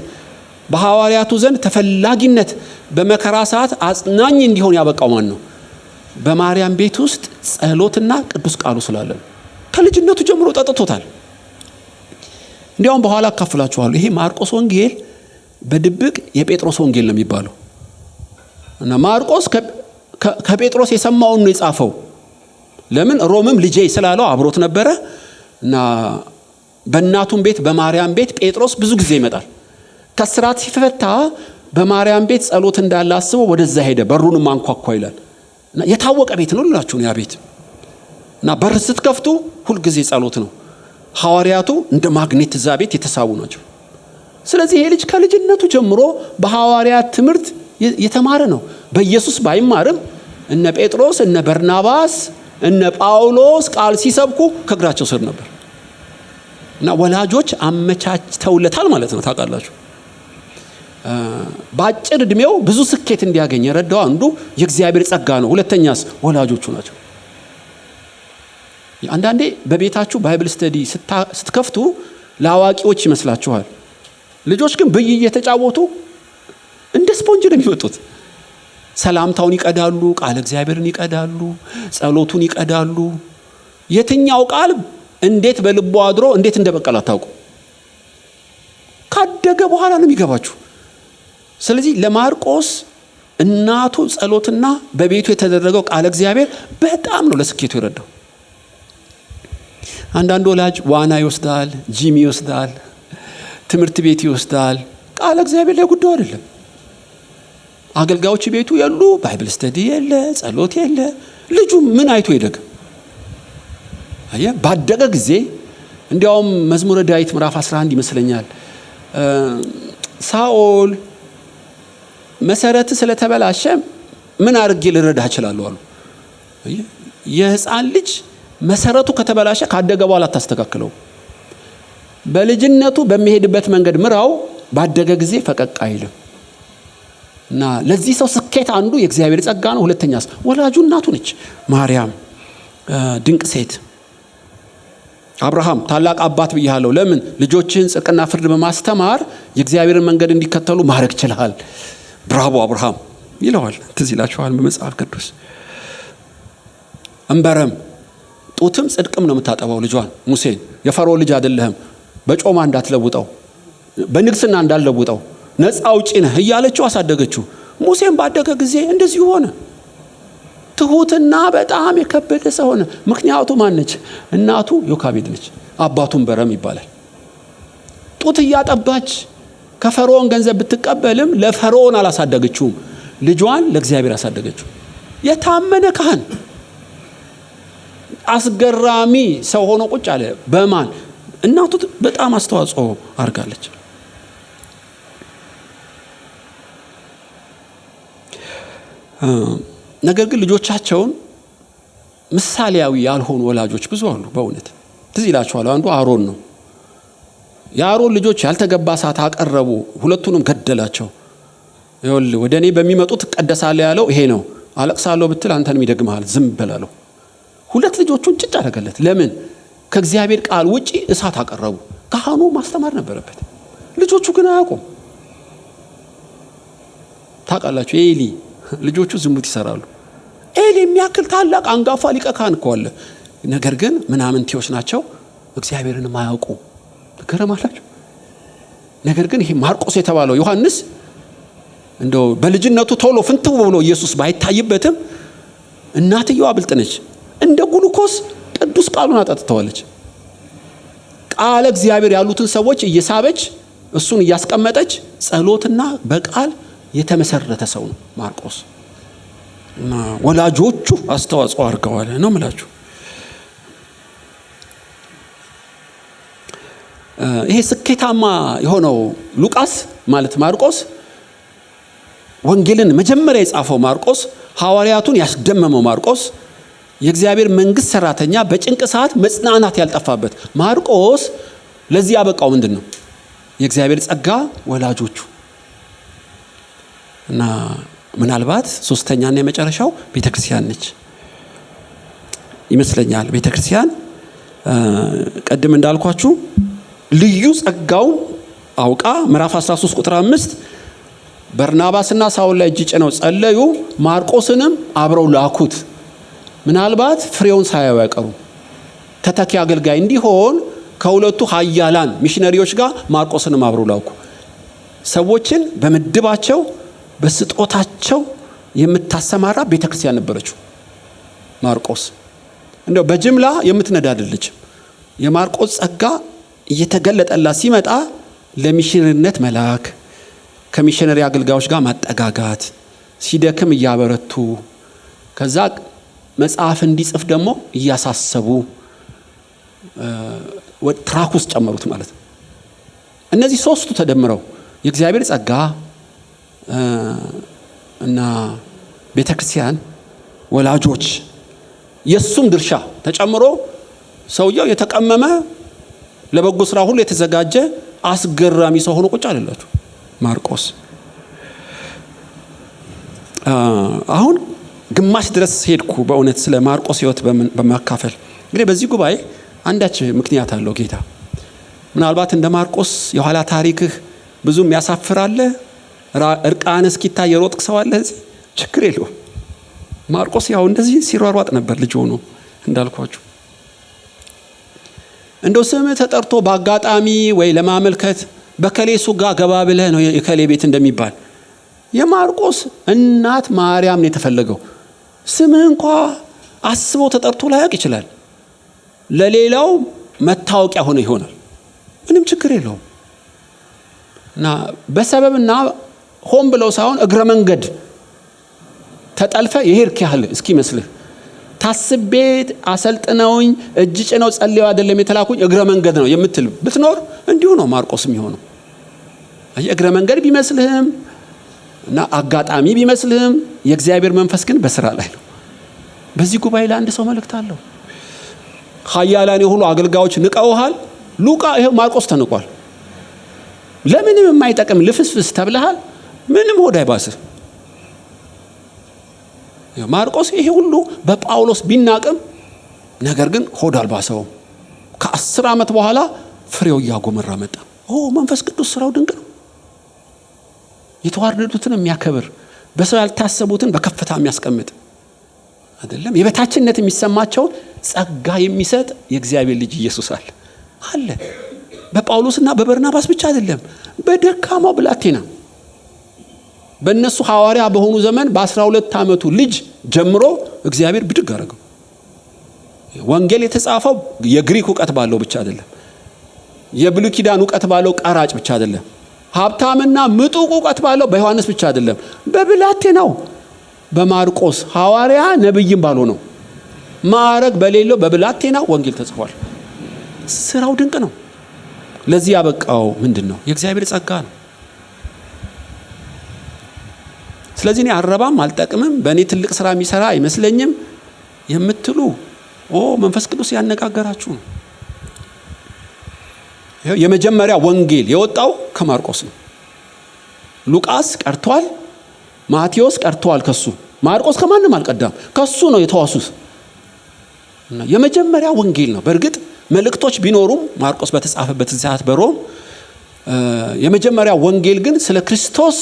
በሐዋርያቱ ዘንድ ተፈላጊነት በመከራ ሰዓት አጽናኝ እንዲሆን ያበቃው ማን ነው? በማርያም ቤት ውስጥ ጸሎትና ቅዱስ ቃሉ ስላለ ከልጅነቱ ጀምሮ ጠጥቶታል። እንዲያውም በኋላ አካፍላችኋለሁ። ይሄ ማርቆስ ወንጌል በድብቅ የጴጥሮስ ወንጌል ነው የሚባለው እና ማርቆስ ከጴጥሮስ የሰማውን ነው የጻፈው። ለምን? ሮምም ልጄ ስላለው አብሮት ነበረ እና በእናቱም ቤት በማርያም ቤት ጴጥሮስ ብዙ ጊዜ ይመጣል። ከስራት ሲፈታ በማርያም ቤት ጸሎት እንዳለ አስቦ ወደዛ ሄደ። በሩንም አንኳኳ ይላል እና የታወቀ ቤት ነው ልላችሁ ነው ያ ቤት እና በር ስትከፍቱ ሁል ጊዜ ጸሎት ነው። ሐዋርያቱ እንደ ማግኔት እዛ ቤት የተሳቡ ናቸው። ስለዚህ ይሄ ልጅ ከልጅነቱ ጀምሮ በሐዋርያት ትምህርት የተማረ ነው። በኢየሱስ ባይማርም እነ ጴጥሮስ እነ በርናባስ እነ ጳውሎስ ቃል ሲሰብኩ ከእግራቸው ስር ነበር። እና ወላጆች አመቻችተውለታል ማለት ነው። ታውቃላችሁ በአጭር እድሜው ብዙ ስኬት እንዲያገኝ የረዳው አንዱ የእግዚአብሔር ጸጋ ነው። ሁለተኛስ ወላጆቹ ናቸው። አንዳንዴ በቤታችሁ ባይብል ስተዲ ስትከፍቱ ለአዋቂዎች ይመስላችኋል። ልጆች ግን ብይ እየተጫወቱ እንደ ስፖንጅ ነው የሚወጡት። ሰላምታውን ይቀዳሉ፣ ቃል እግዚአብሔርን ይቀዳሉ፣ ጸሎቱን ይቀዳሉ። የትኛው ቃል እንዴት በልቦ አድሮ እንዴት እንደበቀለ አታውቁ። ካደገ በኋላ ነው የሚገባችሁ። ስለዚህ ለማርቆስ እናቱ ጸሎትና በቤቱ የተደረገው ቃል እግዚአብሔር በጣም ነው ለስኬቱ ይረዳው። አንዳንድ ወላጅ ዋና ይወስዳል፣ ጂም ይወስዳል፣ ትምህርት ቤት ይወስዳል። ቃል እግዚአብሔር ላይ ጉዳዩ አይደለም። አገልጋዮች ቤቱ ያሉ ባይብል ስተዲ የለ፣ ጸሎት የለ። ልጁ ምን አይቶ ይደግ? አየ ባደገ ጊዜ እንዲያውም መዝሙረ ዳዊት ምዕራፍ 11 ይመስለኛል ሳኦል መሰረት ስለተበላሸ ምን አድርጌ ልረዳ እችላለሁ አሉ። የሕፃን ልጅ መሰረቱ ከተበላሸ ካደገ በኋላ ታስተካክለው። በልጅነቱ በሚሄድበት መንገድ ምራው፣ ባደገ ጊዜ ፈቀቅ አይልም። እና ለዚህ ሰው ስኬት አንዱ የእግዚአብሔር ጸጋ ነው። ሁለተኛስ ወላጁ እናቱ ነች። ማርያም ድንቅ ሴት። አብርሃም ታላቅ አባት ብያለሁ። ለምን? ልጆችን ጽድቅና ፍርድ በማስተማር የእግዚአብሔርን መንገድ እንዲከተሉ ማድረግ ይችላል። ብራቮ አብርሃም ይለዋል። ትዝ ይላችኋል በመጽሐፍ ቅዱስ። እንበረም ጡትም ጽድቅም ነው የምታጠባው ልጇን ሙሴን። የፈርዖን ልጅ አይደለህም፣ በጮማ እንዳትለውጠው፣ በንግስና እንዳልለውጠው፣ ነፃ አውጪ ነህ እያለችው አሳደገችው። ሙሴን ባደገ ጊዜ እንደዚህ ሆነ። ትሁትና በጣም የከበደ ሰው ሆነ። ምክንያቱ ማነች? እናቱ ዮካቤድ ነች፣ አባቱም በረም ይባላል። ጡት እያጠባች ከፈርዖን ገንዘብ ብትቀበልም ለፈርዖን አላሳደገችውም፣ ልጇን ለእግዚአብሔር አሳደገችው። የታመነ ካህን አስገራሚ ሰው ሆኖ ቁጭ አለ። በማን? እናቱ በጣም አስተዋጽኦ አድርጋለች። ነገር ግን ልጆቻቸውን ምሳሌያዊ ያልሆኑ ወላጆች ብዙ አሉ። በእውነት ትዝ ይላችኋል። አንዱ አሮን ነው። የአሮን ልጆች ያልተገባ እሳት አቀረቡ፣ ሁለቱንም ገደላቸው። ይኸውልህ ወደ እኔ በሚመጡት ትቀደሳለህ ያለው ይሄ ነው። አለቅሳለሁ ብትል አንተንም ይደግምሃል፣ ዝም በላለው። ሁለት ልጆቹን ጭጭ አደረገለት። ለምን? ከእግዚአብሔር ቃል ውጪ እሳት አቀረቡ። ካህኑ ማስተማር ነበረበት። ልጆቹ ግን አያውቁም። ታውቃላችሁ ኤሊ ልጆቹ ዝሙት ይሰራሉ። ኤሊ የሚያክል ታላቅ አንጋፋ ሊቀ ካህን እኮ አለ። ነገር ግን ምናምንቴዎች ናቸው፣ እግዚአብሔርን ማያውቁ። ተገረማላችሁ። ነገር ግን ይሄ ማርቆስ የተባለው ዮሐንስ እንደው በልጅነቱ ቶሎ ፍንትው ብሎ ኢየሱስ ባይታይበትም እናትየዋ ብልጥ ነች። እንደ ግሉኮስ ቅዱስ ቃሉን አጠጥተዋለች። ቃለ እግዚአብሔር ያሉትን ሰዎች እየሳበች እሱን እያስቀመጠች ጸሎትና በቃል የተመሰረተ ሰው ነው ማርቆስ። እና ወላጆቹ አስተዋጽኦ አድርገዋል ነው የምላችሁ። ይሄ ስኬታማ የሆነው ሉቃስ ማለት ማርቆስ ወንጌልን መጀመሪያ የጻፈው ማርቆስ፣ ሐዋርያቱን ያስደመመው ማርቆስ፣ የእግዚአብሔር መንግስት ሰራተኛ፣ በጭንቅ ሰዓት መጽናናት ያልጠፋበት ማርቆስ ለዚህ ያበቃው ምንድነው? የእግዚአብሔር ጸጋ፣ ወላጆቹ እና ምናልባት ሶስተኛና የመጨረሻው ቤተክርስቲያን ነች ይመስለኛል። ቤተክርስቲያን ቀድም እንዳልኳችሁ ልዩ ጸጋውን አውቃ ምዕራፍ 13 ቁጥር 5 በርናባስና ሳውል ላይ እጅ ጭነው ጸለዩ፣ ማርቆስንም አብረው ላኩት። ምናልባት ፍሬውን ሳያዩ ያቀሩ ተተኪ አገልጋይ እንዲሆን ከሁለቱ ኃያላን ሚሽነሪዎች ጋር ማርቆስንም አብረው ላኩ። ሰዎችን በምድባቸው በስጦታቸው የምታሰማራ ቤተክርስቲያን ነበረችው ማርቆስ። እንደው በጅምላ የምትነዳ አይደለችም። የማርቆስ ጸጋ እየተገለጠላት ሲመጣ ለሚሽነሪነት መላክ፣ ከሚሽነሪ አገልጋዮች ጋር ማጠጋጋት፣ ሲደክም እያበረቱ፣ ከዛ መጽሐፍ እንዲጽፍ ደግሞ እያሳሰቡ ትራክ ውስጥ ጨመሩት ማለት ነው። እነዚህ ሶስቱ ተደምረው የእግዚአብሔር ጸጋ እና ቤተክርስቲያን፣ ወላጆች፣ የሱም ድርሻ ተጨምሮ ሰውየው የተቀመመ ለበጎ ስራ ሁሉ የተዘጋጀ አስገራሚ ሰው ሆኖ ቁጭ አለላችሁ ማርቆስ። አሁን ግማሽ ድረስ ሄድኩ በእውነት ስለ ማርቆስ ህይወት በማካፈል። እንግዲህ በዚህ ጉባኤ አንዳች ምክንያት አለው ጌታ። ምናልባት እንደ ማርቆስ የኋላ ታሪክህ ብዙም ያሳፍራል፣ እርቃን እስኪታይ የሮጥክ ሰው አለ እዚህ፣ ችግር የለውም። ማርቆስ ያው እንደዚህ ሲሯሯጥ ነበር ልጅ ሆኖ እንዳልኳችሁ። እንደው ስምህ ተጠርቶ በአጋጣሚ ወይ ለማመልከት በከሌሱ ጋር ገባ ብለህ ነው የከሌ ቤት እንደሚባል። የማርቆስ እናት ማርያም ነው የተፈለገው። ስምህ እንኳ አስበው ተጠርቶ ላያውቅ ይችላል። ለሌላው መታወቂያ ሆነ ይሆናል። ምንም ችግር የለውም። እና በሰበብና ሆን ብለው ሳይሆን እግረ መንገድ ተጠልፈ የሄድክ ያህል እስኪመስልህ ታስቤ አሰልጥነውኝ እጅ ጭነው ጸልየው አይደለም የተላኩኝ እግረ መንገድ ነው የምትል ብትኖር እንዲሁ ነው ማርቆስም የሚሆነው። እግረ መንገድ ቢመስልህም እና አጋጣሚ ቢመስልህም የእግዚአብሔር መንፈስ ግን በስራ ላይ ነው። በዚህ ጉባኤ ለአንድ ሰው መልእክት አለው። ኃያላን የሁሉ አገልጋዮች ንቀውሃል። ሉቃ ይሄው ማርቆስ ተንቋል። ለምንም የማይጠቅም ልፍስፍስ ተብለሃል። ምንም ሆድ አይባስህ። ማርቆስ ይሄ ሁሉ በጳውሎስ ቢናቅም ነገር ግን ሆድ አልባሰውም። ከ10 ዓመት በኋላ ፍሬው እያጎመራ መጣ። መንፈስ ቅዱስ ስራው ድንቅ ነው። የተዋረዱትን የሚያከብር፣ በሰው ያልታሰቡትን በከፍታ የሚያስቀምጥ አይደለም። የበታችነት የሚሰማቸውን ጸጋ የሚሰጥ የእግዚአብሔር ልጅ ኢየሱስ አለ። በጳውሎስና በበርናባስ ብቻ አይደለም፣ በደካማው ብላቴና በእነሱ ሐዋርያ በሆኑ ዘመን በ12 ዓመቱ ልጅ ጀምሮ እግዚአብሔር ብድግ አደረገው። ወንጌል የተጻፈው የግሪክ ዕውቀት ባለው ብቻ አይደለም፣ የብሉይ ኪዳን ዕውቀት ባለው ቀራጭ ብቻ አይደለም፣ ሀብታምና ምጡቅ ዕውቀት ባለው በዮሐንስ ብቻ አይደለም፣ በብላቴናው በማርቆስ ሐዋርያ ነብይም ባልሆነው ማዕረግ በሌለው በብላቴናው ወንጌል ተጽፏል። ስራው ድንቅ ነው። ለዚህ ያበቃው ምንድነው? የእግዚአብሔር ጸጋ ነው። ስለዚህ እኔ አረባም አልጠቅምም በእኔ ትልቅ ስራ የሚሰራ አይመስለኝም የምትሉ መንፈስ ቅዱስ ያነጋገራችሁ ነው። የመጀመሪያ ወንጌል የወጣው ከማርቆስ ነው። ሉቃስ ቀርቷል፣ ማቴዎስ ቀርቷል ከሱ። ማርቆስ ከማንም አልቀዳም፣ ከሱ ነው የተዋሱት። የመጀመሪያ ወንጌል ነው። በእርግጥ መልእክቶች ቢኖሩም ማርቆስ በተጻፈበት ሰዓት በሮም የመጀመሪያ ወንጌል ግን ስለ ክርስቶስ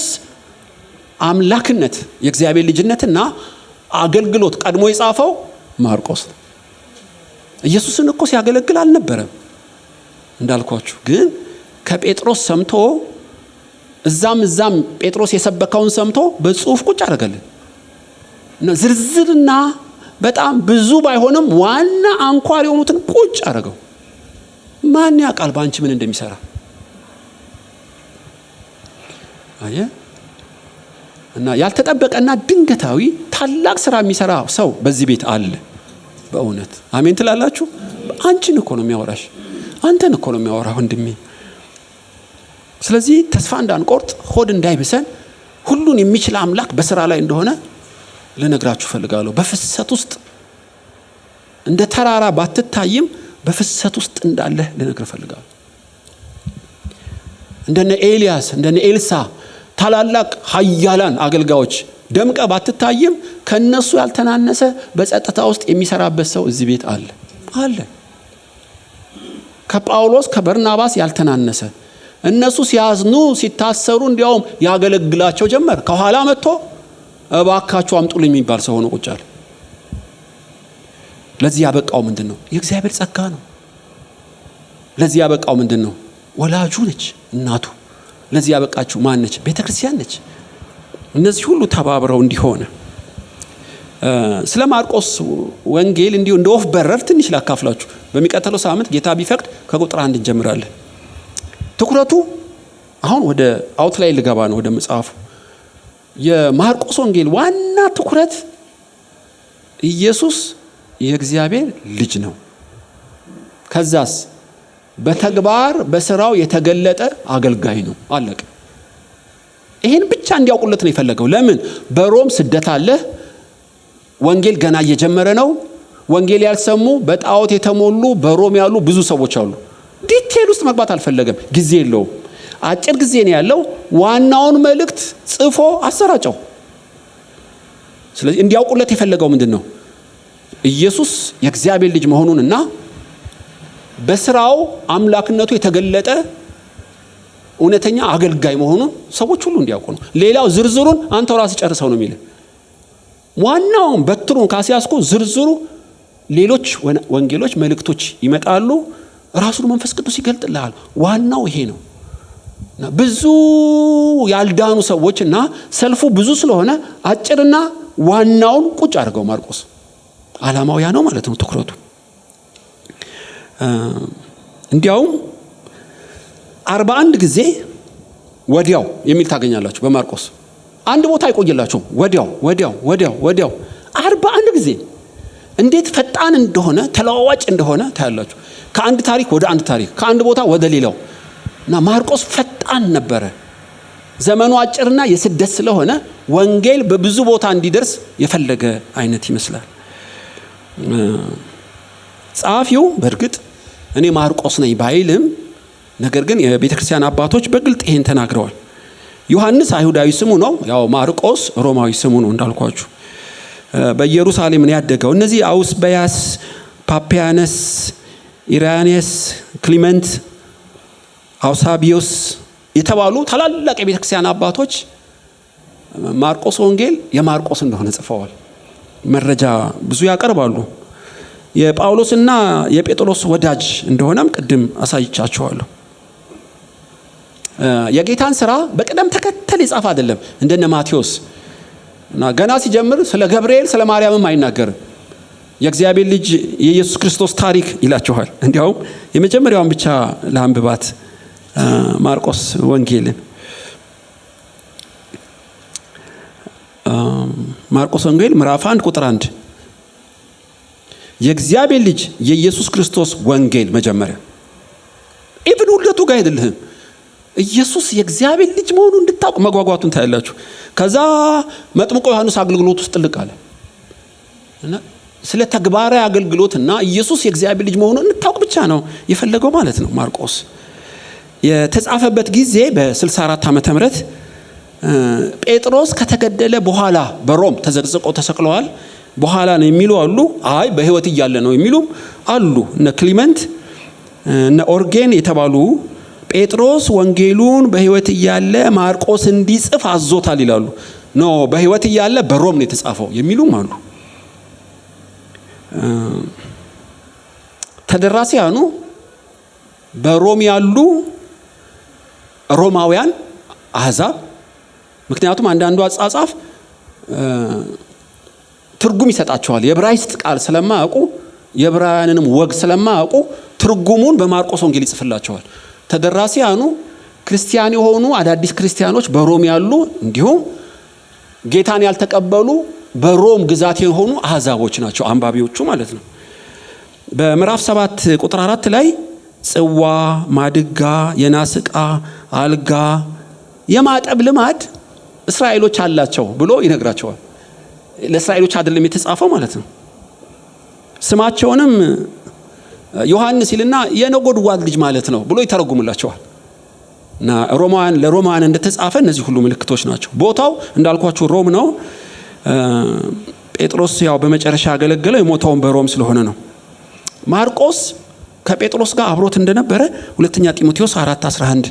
አምላክነት የእግዚአብሔር ልጅነትና አገልግሎት ቀድሞ የጻፈው ማርቆስ ነው። ኢየሱስን እኮ ሲያገለግል አልነበረም እንዳልኳችሁ፣ ግን ከጴጥሮስ ሰምቶ እዛም ጴጥሮስ የሰበከውን ሰምቶ በጽሁፍ ቁጭ አደረገልን እና ዝርዝርና በጣም ብዙ ባይሆንም ዋና አንኳር የሆኑትን ቁጭ አደረገው። ማን ያውቃል ባንቺ ምን እንደሚሰራ? እና ያልተጠበቀና ድንገታዊ ታላቅ ስራ የሚሰራ ሰው በዚህ ቤት አለ። በእውነት አሜን ትላላችሁ? አንቺን እኮ ነው የሚያወራሽ፣ አንተን እኮ ነው የሚያወራ ወንድሜ። ስለዚህ ተስፋ እንዳንቆርጥ፣ ሆድ እንዳይብሰን፣ ሁሉን የሚችል አምላክ በስራ ላይ እንደሆነ ልነግራችሁ ፈልጋለሁ። በፍሰት ውስጥ እንደ ተራራ ባትታይም በፍሰት ውስጥ እንዳለ ልነግር ፈልጋለሁ። እንደነ ኤልያስ እንደነ ኤልሳ ታላላቅ ኃያላን አገልጋዮች ደምቀ ባትታይም ከነሱ ያልተናነሰ በጸጥታ ውስጥ የሚሰራበት ሰው እዚህ ቤት አለ። ከጳውሎስ ከበርናባስ ያልተናነሰ እነሱ ሲያዝኑ ሲታሰሩ እንዲያውም ያገለግላቸው ጀመር። ከኋላ መጥቶ እባካችሁ አምጡልኝ የሚባል ሰው ሆኖ ቁጭ አለ። ለዚህ ያበቃው ምንድነው? የእግዚአብሔር ጸጋ ነው። ለዚህ ያበቃው ምንድነው? ወላጁ ነች እናቱ። ለዚህ ያበቃችሁ ማን ነች? ቤተክርስቲያን ነች። እነዚህ ሁሉ ተባብረው እንዲሆነ ስለ ማርቆስ ወንጌል እንዲሁ እንደ ወፍ በረር ትንሽ ላካፍላችሁ። በሚቀጥለው ሳምንት ጌታ ቢፈቅድ ከቁጥር 1 እንጀምራለን። ትኩረቱ አሁን ወደ አውትላይን ልገባ ነው፣ ወደ መጽሐፉ። የማርቆስ ወንጌል ዋና ትኩረት ኢየሱስ የእግዚአብሔር ልጅ ነው። ከዛስ በተግባር በስራው የተገለጠ አገልጋይ ነው። አለቀ። ይሄን ብቻ እንዲያውቁለት ነው የፈለገው። ለምን? በሮም ስደት አለ፣ ወንጌል ገና እየጀመረ ነው። ወንጌል ያልሰሙ በጣዖት የተሞሉ በሮም ያሉ ብዙ ሰዎች አሉ። ዲቴል ውስጥ መግባት አልፈለገም፣ ጊዜ የለውም። አጭር ጊዜ ነው ያለው። ዋናውን መልእክት ጽፎ አሰራጨው። ስለዚህ እንዲያውቁለት የፈለገው ምንድነው? ኢየሱስ የእግዚአብሔር ልጅ መሆኑንና በስራው አምላክነቱ የተገለጠ እውነተኛ አገልጋይ መሆኑን ሰዎች ሁሉ እንዲያውቁ ነው። ሌላው ዝርዝሩን አንተው ራስህ ጨርሰው ነው የሚል። ዋናውን በትሩን ካስያዝኩ ዝርዝሩ ሌሎች ወንጌሎች መልእክቶች ይመጣሉ። ራሱን መንፈስ ቅዱስ ይገልጥልሃል። ዋናው ይሄ ነው። ብዙ ያልዳኑ ሰዎችና ሰልፉ ብዙ ስለሆነ አጭርና ዋናውን ቁጭ አድርገው ማርቆስ ዓላማው ያ ነው ማለት ነው፣ ትኩረቱ። እንዲያውም 41 ጊዜ ወዲያው የሚል ታገኛላችሁ በማርቆስ። አንድ ቦታ አይቆይላችሁም። ወዲያው 41 ጊዜ። እንዴት ፈጣን እንደሆነ ተለዋዋጭ እንደሆነ ታያላችሁ። ከአንድ ታሪክ ወደ አንድ ታሪክ፣ ከአንድ ቦታ ወደ ሌላው እና ማርቆስ ፈጣን ነበረ። ዘመኑ አጭርና የስደት ስለሆነ ወንጌል በብዙ ቦታ እንዲደርስ የፈለገ አይነት ይመስላል። ጸሐፊው በእርግጥ እኔ ማርቆስ ነኝ ባይልም፣ ነገር ግን የቤተክርስቲያን አባቶች በግልጥ ይሄን ተናግረዋል። ዮሐንስ አይሁዳዊ ስሙ ነው፣ ያው ማርቆስ ሮማዊ ስሙ ነው እንዳልኳችሁ። በኢየሩሳሌም ነው ያደገው። እነዚህ አውስበያስ፣ ፓፒያነስ፣ ኢራኒየስ፣ ክሊመንት፣ አውሳቢዮስ የተባሉ ታላላቅ የቤተክርስቲያን አባቶች ማርቆስ ወንጌል የማርቆስ እንደሆነ ጽፈዋል። መረጃ ብዙ ያቀርባሉ። የጳውሎስና የጴጥሮስ ወዳጅ እንደሆነም ቅድም አሳይቻቸዋለሁ። የጌታን ስራ በቅደም ተከተል ይጻፍ አይደለም እንደነ ማቴዎስ እና ገና ሲጀምር ስለ ገብርኤል ስለ ማርያምም አይናገርም። የእግዚአብሔር ልጅ የኢየሱስ ክርስቶስ ታሪክ ይላችኋል። እንዲያውም የመጀመሪያውን ብቻ ለአንብባት ማርቆስ ወንጌልን። ማርቆስ ወንጌል ምዕራፍ 1 ቁጥር 1 የእግዚአብሔር ልጅ የኢየሱስ ክርስቶስ ወንጌል መጀመሪያ። ኢቭን ሁለቱ ጋር አይደለም፣ ኢየሱስ የእግዚአብሔር ልጅ መሆኑን እንድታውቁ መጓጓቱን ታያላችሁ። ከዛ መጥምቁ ዮሐንስ አገልግሎት ውስጥ ጥልቅ አለ እና ስለ ተግባራዊ አገልግሎትና ኢየሱስ የእግዚአብሔር ልጅ መሆኑን እንድታውቁ ብቻ ነው የፈለገው ማለት ነው። ማርቆስ የተጻፈበት ጊዜ በ64 ዓመተ ምህረት ጴጥሮስ ከተገደለ በኋላ በሮም ተዘቅዝቆ ተሰቅለዋል በኋላ ነው የሚሉ አሉ። አይ በህይወት እያለ ነው የሚሉም አሉ። እነ ክሊመንት እነ ኦርጌን የተባሉ ጴጥሮስ ወንጌሉን በህይወት እያለ ማርቆስ እንዲጽፍ አዞታል ይላሉ። ኖ በህይወት እያለ በሮም ነው የተጻፈው የሚሉም አሉ። ተደራሲያኑ በሮም ያሉ ሮማውያን አሕዛብ፣ ምክንያቱም አንዳንዱ አጻጻፍ ትርጉም ይሰጣቸዋል። የዕብራይስጥ ቃል ስለማያውቁ የዕብራውያንንም ወግ ስለማያውቁ ትርጉሙን በማርቆስ ወንጌል ይጽፍላቸዋል። ተደራሲያኑ ክርስቲያን የሆኑ አዳዲስ ክርስቲያኖች በሮም ያሉ፣ እንዲሁም ጌታን ያልተቀበሉ በሮም ግዛት የሆኑ አሕዛቦች ናቸው አንባቢዎቹ ማለት ነው። በምዕራፍ 7 ቁጥር 4 ላይ ጽዋ፣ ማድጋ፣ የናስ ዕቃ፣ አልጋ የማጠብ ልማድ እስራኤሎች አላቸው ብሎ ይነግራቸዋል። ለእስራኤሎች አይደለም የተጻፈው ማለት ነው። ስማቸውንም ዮሐንስ ይልና የነጎድጓድ ልጅ ማለት ነው ብሎ ይተረጉምላቸዋል። እና ለሮማውያን እንደተጻፈ እነዚህ ሁሉ ምልክቶች ናቸው። ቦታው እንዳልኳችሁ ሮም ነው። ጴጥሮስ ያው በመጨረሻ ያገለገለው የሞተውን በሮም ስለሆነ ነው። ማርቆስ ከጴጥሮስ ጋር አብሮት እንደነበረ ሁለተኛ ጢሞቴዎስ 4:11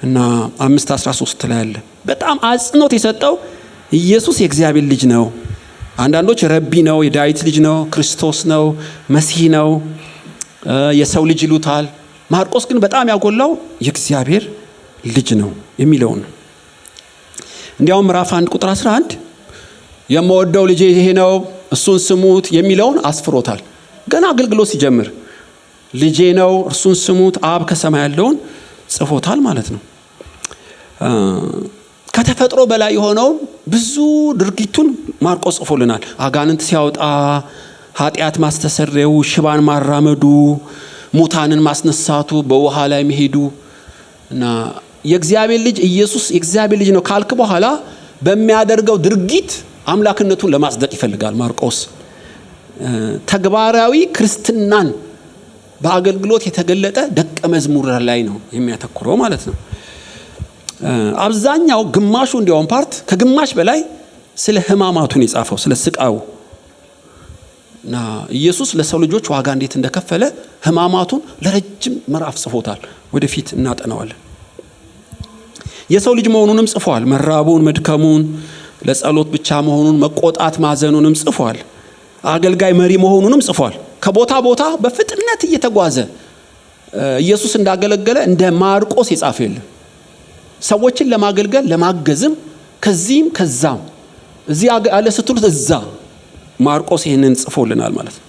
እና 5:13 ላይ አለ። በጣም አጽንኦት የሰጠው ኢየሱስ የእግዚአብሔር ልጅ ነው። አንዳንዶች ረቢ ነው፣ የዳዊት ልጅ ነው፣ ክርስቶስ ነው፣ መሲህ ነው፣ የሰው ልጅ ይሉታል። ማርቆስ ግን በጣም ያጎላው የእግዚአብሔር ልጅ ነው የሚለውን ነው። እንዲያውም ምዕራፍ 1 ቁጥር 11 የምወደው ልጄ ይሄ ነው እሱን ስሙት የሚለውን አስፍሮታል። ገና አገልግሎት ሲጀምር ልጄ ነው እርሱን ስሙት፣ አብ ከሰማይ ያለውን ጽፎታል ማለት ነው። ከተፈጥሮ በላይ የሆነው ብዙ ድርጊቱን ማርቆስ ጽፎልናል። አጋንንት ሲያወጣ፣ ኃጢአት ማስተሰረዩ፣ ሽባን ማራመዱ፣ ሙታንን ማስነሳቱ፣ በውሃ ላይ መሄዱ እና የእግዚአብሔር ልጅ ኢየሱስ የእግዚአብሔር ልጅ ነው ካልክ በኋላ በሚያደርገው ድርጊት አምላክነቱን ለማጽደቅ ይፈልጋል ማርቆስ። ተግባራዊ ክርስትናን በአገልግሎት የተገለጠ ደቀ መዝሙር ላይ ነው የሚያተኩረው ማለት ነው። አብዛኛው ግማሹ እንዲያውም ፓርት ከግማሽ በላይ ስለ ሕማማቱን የጻፈው ስለ ስቃዩ እና ኢየሱስ ለሰው ልጆች ዋጋ እንዴት እንደከፈለ ሕማማቱን ለረጅም ምዕራፍ ጽፎታል። ወደፊት እናጠናዋለን። የሰው ልጅ መሆኑንም ጽፏል። መራቡን፣ መድከሙን፣ ለጸሎት ብቻ መሆኑን፣ መቆጣት ማዘኑንም ጽፏል። አገልጋይ መሪ መሆኑንም ጽፏል። ከቦታ ቦታ በፍጥነት እየተጓዘ ኢየሱስ እንዳገለገለ እንደ ማርቆስ የጻፈ የለም። ሰዎችን ለማገልገል ለማገዝም ከዚህም ከዛም እዚህ አለ ስትሉት እዛ ማርቆስ ይሄንን ጽፎልናል ማለት ነው።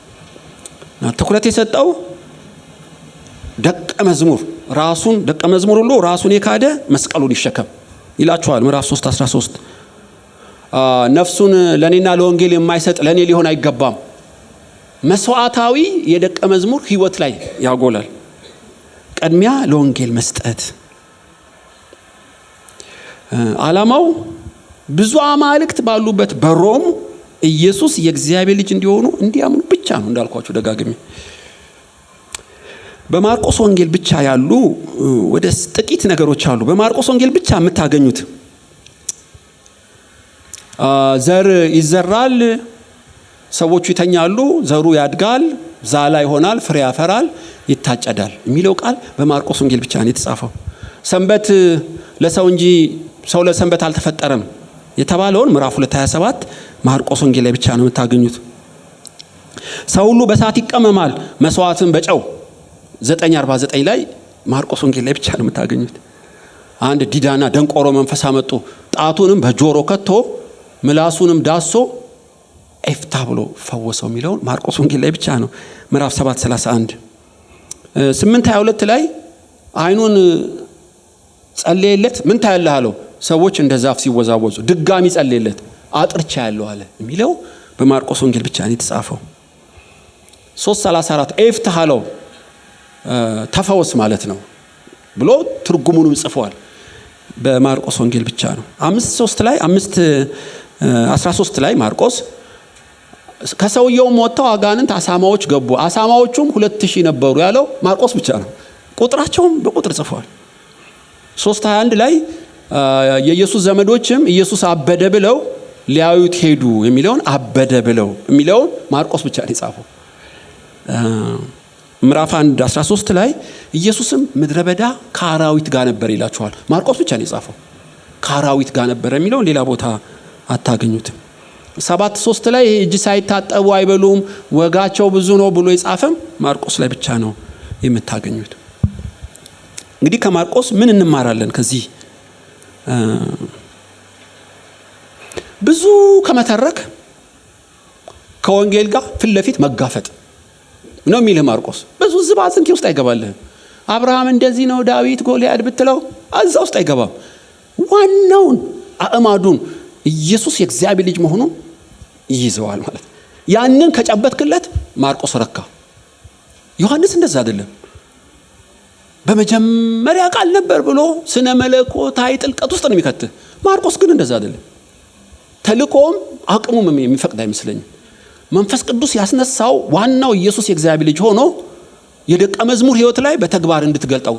ትኩረት የሰጠው ደቀ መዝሙር ራሱን ደቀ መዝሙር ሁሉ ራሱን የካደ መስቀሉን ይሸከም ይላችኋል። ምዕራፍ 3:13 ነፍሱን ለኔና ለወንጌል የማይሰጥ ለኔ ሊሆን አይገባም። መስዋዕታዊ የደቀ መዝሙር ህይወት ላይ ያጎላል። ቀድሚያ ለወንጌል መስጠት ዓላማው ብዙ አማልክት ባሉበት በሮም ኢየሱስ የእግዚአብሔር ልጅ እንዲሆኑ እንዲያምኑ ብቻ ነው። እንዳልኳችሁ ደጋግሜ በማርቆስ ወንጌል ብቻ ያሉ ወደ ጥቂት ነገሮች አሉ። በማርቆስ ወንጌል ብቻ የምታገኙት ዘር ይዘራል፣ ሰዎቹ ይተኛሉ፣ ዘሩ ያድጋል፣ ዛላ ይሆናል፣ ፍሬ ያፈራል፣ ይታጨዳል የሚለው ቃል በማርቆስ ወንጌል ብቻ ነው የተጻፈው። ሰንበት ለሰው እንጂ ሰው ለሰንበት አልተፈጠረም የተባለውን ምዕራፍ 2:27 ማርቆስ ወንጌል ላይ ብቻ ነው የምታገኙት። ሰው ሁሉ በእሳት ይቀመማል፣ መስዋዕትን በጨው 9:49 ላይ ማርቆስ ወንጌል ላይ ብቻ ነው የምታገኙት። አንድ ዲዳና ደንቆሮ መንፈስ አመጡ፣ ጣቱንም በጆሮ ከቶ ምላሱንም ዳሶ ኤፍታ ብሎ ፈወሰው የሚለውን ማርቆስ ወንጌል ላይ ብቻ ነው። ምዕራፍ 7:31 8:22 ላይ አይኑን ጸለየለት፣ ምን ታያለህ አለው። ሰዎች እንደ ዛፍ ሲወዛወዙ ድጋሚ ጸለየለት፣ አጥርቻ ያለው አለ የሚለው በማርቆስ ወንጌል ብቻ ነው የተጻፈው። 3:34 ኤፍታ አለው፣ ተፈወስ ማለት ነው ብሎ ትርጉሙንም ጽፏል። በማርቆስ ወንጌል ብቻ ነው። 5:13 ላይ ማርቆስ ከሰውየው ሞተው አጋንንት አሳማዎች ገቡ፣ አሳማዎቹም 2000 ነበሩ ያለው ማርቆስ ብቻ ነው። ቁጥራቸውም በቁጥር ጽፏል። 3:21 ላይ የኢየሱስ ዘመዶችም ኢየሱስ አበደ ብለው ሊያዩት ሄዱ የሚለውን አበደ ብለው የሚለውን ማርቆስ ብቻ ነው የጻፈው። ምዕራፍ 1:13 ላይ ኢየሱስም ምድረ በዳ ከአራዊት ጋር ነበር ይላችኋል። ማርቆስ ብቻ ነው የጻፈው። ከአራዊት ጋር ነበር የሚለውን ሌላ ቦታ አታገኙትም። 7:3 ላይ እጅ ሳይታጠቡ አይበሉም ወጋቸው ብዙ ነው ብሎ የጻፈም ማርቆስ ላይ ብቻ ነው የምታገኙት። እንግዲህ ከማርቆስ ምን እንማራለን? ከዚህ ብዙ ከመተረክ ከወንጌል ጋር ፊት ለፊት መጋፈጥ ነው የሚልህ ማርቆስ። ብዙ ዝባዝንኪ ውስጥ አይገባልህም። አብርሃም እንደዚህ ነው፣ ዳዊት ጎልያድ ብትለው እዛ ውስጥ አይገባም። ዋናውን አእማዱን ኢየሱስ የእግዚአብሔር ልጅ መሆኑን ይይዘዋል ማለት ነው። ያንን ከጨበጥክለት ማርቆስ ረካ። ዮሐንስ እንደዛ አይደለም። በመጀመሪያ ቃል ነበር ብሎ ስነ መለኮታዊ ጥልቀት ውስጥ ነው የሚከትህ። ማርቆስ ግን እንደዛ አይደለም። ተልቆም አቅሙም የሚፈቅድ አይመስለኝም። መንፈስ ቅዱስ ያስነሳው ዋናው ኢየሱስ የእግዚአብሔር ልጅ ሆኖ የደቀ መዝሙር ህይወት ላይ በተግባር እንድትገልጠው፣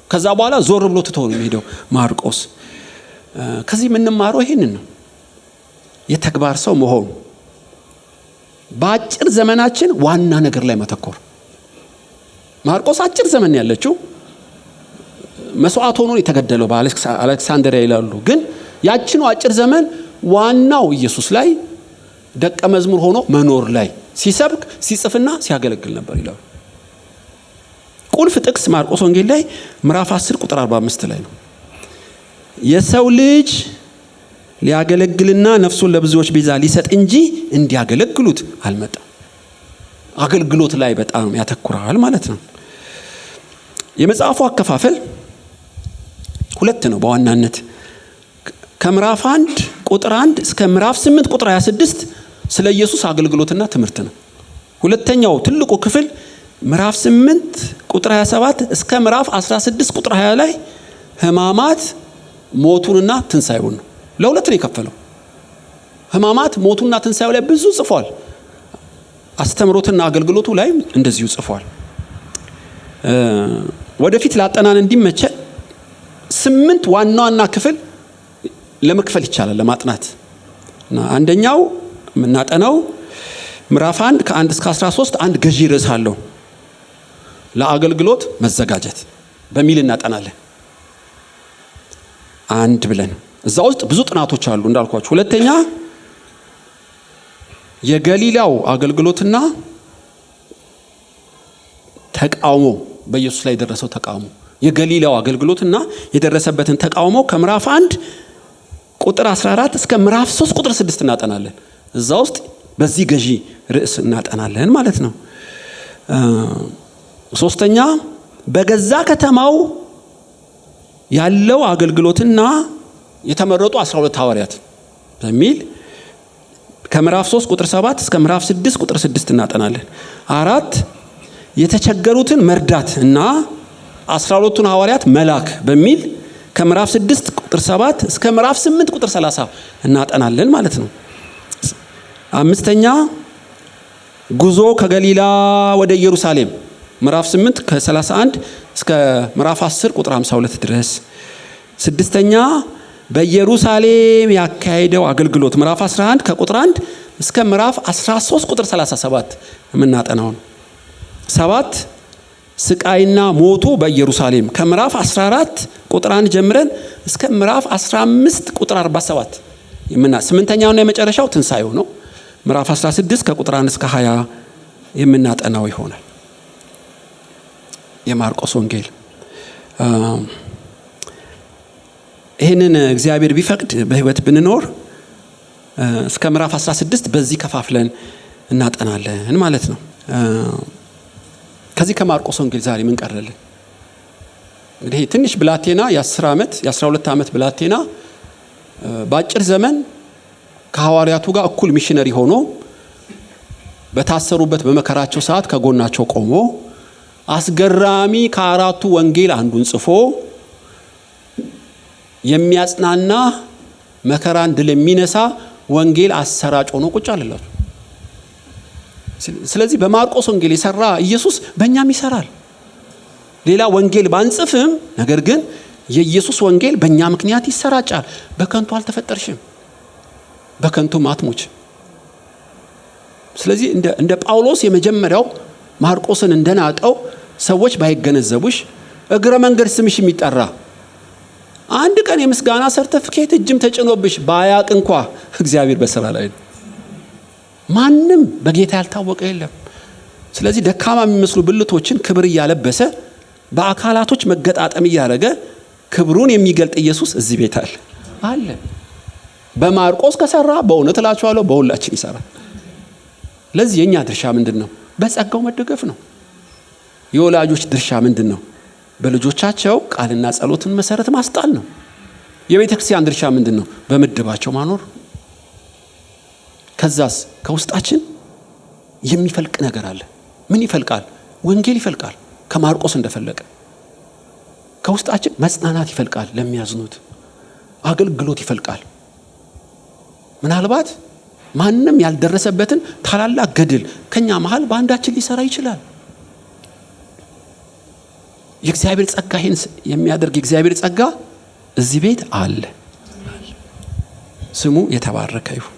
ከዛ በኋላ ዞር ብሎ ትተው ነው የሚሄደው ማርቆስ። ከዚህ የምንማረው ይሄንን ነው፣ የተግባር ሰው መሆን። በአጭር ዘመናችን ዋና ነገር ላይ መተኮር። ማርቆስ አጭር ዘመን ያለችው መስዋዕት ሆኖ የተገደለው በአሌክሳንድሪያ ይላሉ። ግን ያችኑ አጭር ዘመን ዋናው ኢየሱስ ላይ ደቀ መዝሙር ሆኖ መኖር ላይ ሲሰብክ ሲጽፍና ሲያገለግል ነበር ይላሉ። ቁልፍ ጥቅስ ማርቆስ ወንጌል ላይ ምዕራፍ 10:45 ላይ ነው። የሰው ልጅ ሊያገለግልና ነፍሱን ለብዙዎች ቤዛ ሊሰጥ እንጂ እንዲያገለግሉት አልመጣም። አገልግሎት ላይ በጣም ያተኩራል ማለት ነው። የመጽሐፉ አከፋፈል ሁለት ነው በዋናነት። ከምዕራፍ 1:1 እስከ ምዕራፍ 8:26 ስለ ኢየሱስ አገልግሎትና ትምህርት ነው። ሁለተኛው ትልቁ ክፍል ምዕራፍ 8:27 እስከ ምዕራፍ 16:20 ላይ ሕማማት ሞቱንና ትንሳኤውን ነው። ለሁለት ነው የከፈለው። ሕማማት ሞቱና ትንሣኤው ላይ ብዙ ጽፏል። አስተምሮትና አገልግሎቱ ላይ እንደዚሁ ጽፏል። ወደፊት ላጠናን እንዲመቸን 8 ዋና ዋና ክፍል ለመክፈል ይቻላል ለማጥናት። እና አንደኛው የምናጠናው ምዕራፍ 1 ከ1 እስከ 13 አንድ ገዢ ርዕስ አለው። ለአገልግሎት መዘጋጀት በሚል እናጠናለን። አንድ ብለን እዛ ውስጥ ብዙ ጥናቶች አሉ እንዳልኳችሁ። ሁለተኛ የገሊላው አገልግሎትና ተቃውሞ፣ በኢየሱስ ላይ የደረሰው ተቃውሞ፣ የገሊላው አገልግሎትና የደረሰበትን ተቃውሞ ከምዕራፍ 1 ቁጥር 14 እስከ ምዕራፍ 3 ቁጥር 6 እናጠናለን። እዛ ውስጥ በዚህ ገዢ ርዕስ እናጠናለን ማለት ነው። ሶስተኛ በገዛ ከተማው ያለው አገልግሎትና የተመረጡ 12 ሐዋርያት በሚል ከምዕራፍ 3 ቁጥር 7 እስከ ምዕራፍ 6 ቁጥር 6 እናጠናለን። 4 የተቸገሩትን መርዳት እና 12ቱን ሐዋርያት መላክ በሚል ከምዕራፍ 6 ቁጥር 7 እስከ ምዕራፍ 8 ቁጥር 30 እናጠናለን ማለት ነው። 5ኛ ጉዞ ከገሊላ ወደ ኢየሩሳሌም ምዕራፍ 8 ከ31 እስከ ምዕራፍ 10 ቁጥር 52 ድረስ። 6ኛ በኢየሩሳሌም ያካሄደው አገልግሎት ምዕራፍ 11 ከቁጥር 1 እስከ ምዕራፍ 13 ቁጥር 37 የምናጠናው ነው። 7 ስቃይና ሞቱ በኢየሩሳሌም ከምዕራፍ 14 ቁጥር 1 ጀምረን እስከ ምዕራፍ 15 ቁጥር 47 8ኛውና የመጨረሻው ትንሣኤው ነው። ምዕራፍ 16 ከቁጥር 1 እስከ 20 የምናጠናው ይሆናል። የማርቆስ ወንጌል ይህንን እግዚአብሔር ቢፈቅድ በህይወት ብንኖር እስከ ምዕራፍ 16 በዚህ ከፋፍለን እናጠናለን ማለት ነው። ከዚህ ከማርቆስ ወንጌል ዛሬ ምን ቀረልን? እንግዲህ ትንሽ ብላቴና የ10 ዓመት የ12 ዓመት ብላቴና በአጭር ዘመን ከሐዋርያቱ ጋር እኩል ሚሽነሪ ሆኖ በታሰሩበት በመከራቸው ሰዓት ከጎናቸው ቆሞ አስገራሚ ከአራቱ ወንጌል አንዱን ጽፎ የሚያጽናና መከራን ድል የሚነሳ ወንጌል አሰራጭ ሆኖ ቁጭ አለላችሁ። ስለዚህ በማርቆስ ወንጌል የሰራ ኢየሱስ በእኛም ይሰራል። ሌላ ወንጌል ባንጽፍም ነገር ግን የኢየሱስ ወንጌል በእኛ ምክንያት ይሰራጫል። በከንቱ አልተፈጠርሽም፣ በከንቱ አትሞች። ስለዚህ እንደ ጳውሎስ የመጀመሪያው ማርቆስን እንደናቀው ሰዎች ባይገነዘቡሽ እግረ መንገድ ስምሽ የሚጠራ አንድ ቀን የምስጋና ሰርቲፊኬት እጅም ተጭኖብሽ ባያቅ እንኳ እግዚአብሔር በስራ ላይ ነው። ማንም በጌታ ያልታወቀ የለም። ስለዚህ ደካማ የሚመስሉ ብልቶችን ክብር እያለበሰ በአካላቶች መገጣጠም እያደረገ ክብሩን የሚገልጥ ኢየሱስ እዚህ ቤት አለ። በማርቆስ ከሰራ በእውነት እላችኋለሁ በሁላችን ይሰራል። ለዚህ የኛ ድርሻ ምንድነው? በጸጋው መደገፍ ነው። የወላጆች ድርሻ ምንድነው? በልጆቻቸው ቃልና ጸሎትን መሰረት ማስጣል ነው። የቤተ ክርስቲያን ድርሻ ምንድነው? በምድባቸው ማኖር። ከዛስ ከውስጣችን የሚፈልቅ ነገር አለ። ምን ይፈልቃል? ወንጌል ይፈልቃል። ከማርቆስ እንደፈለቀ ከውስጣችን መጽናናት ይፈልቃል። ለሚያዝኑት አገልግሎት ይፈልቃል። ምናልባት ማንም ያልደረሰበትን ታላላቅ ገድል ከኛ መሃል በአንዳችን ሊሰራ ይችላል። የእግዚአብሔር ጸጋ ይህን የሚያደርግ የእግዚአብሔር ጸጋ እዚህ ቤት አለ። ስሙ የተባረከ ይሁን።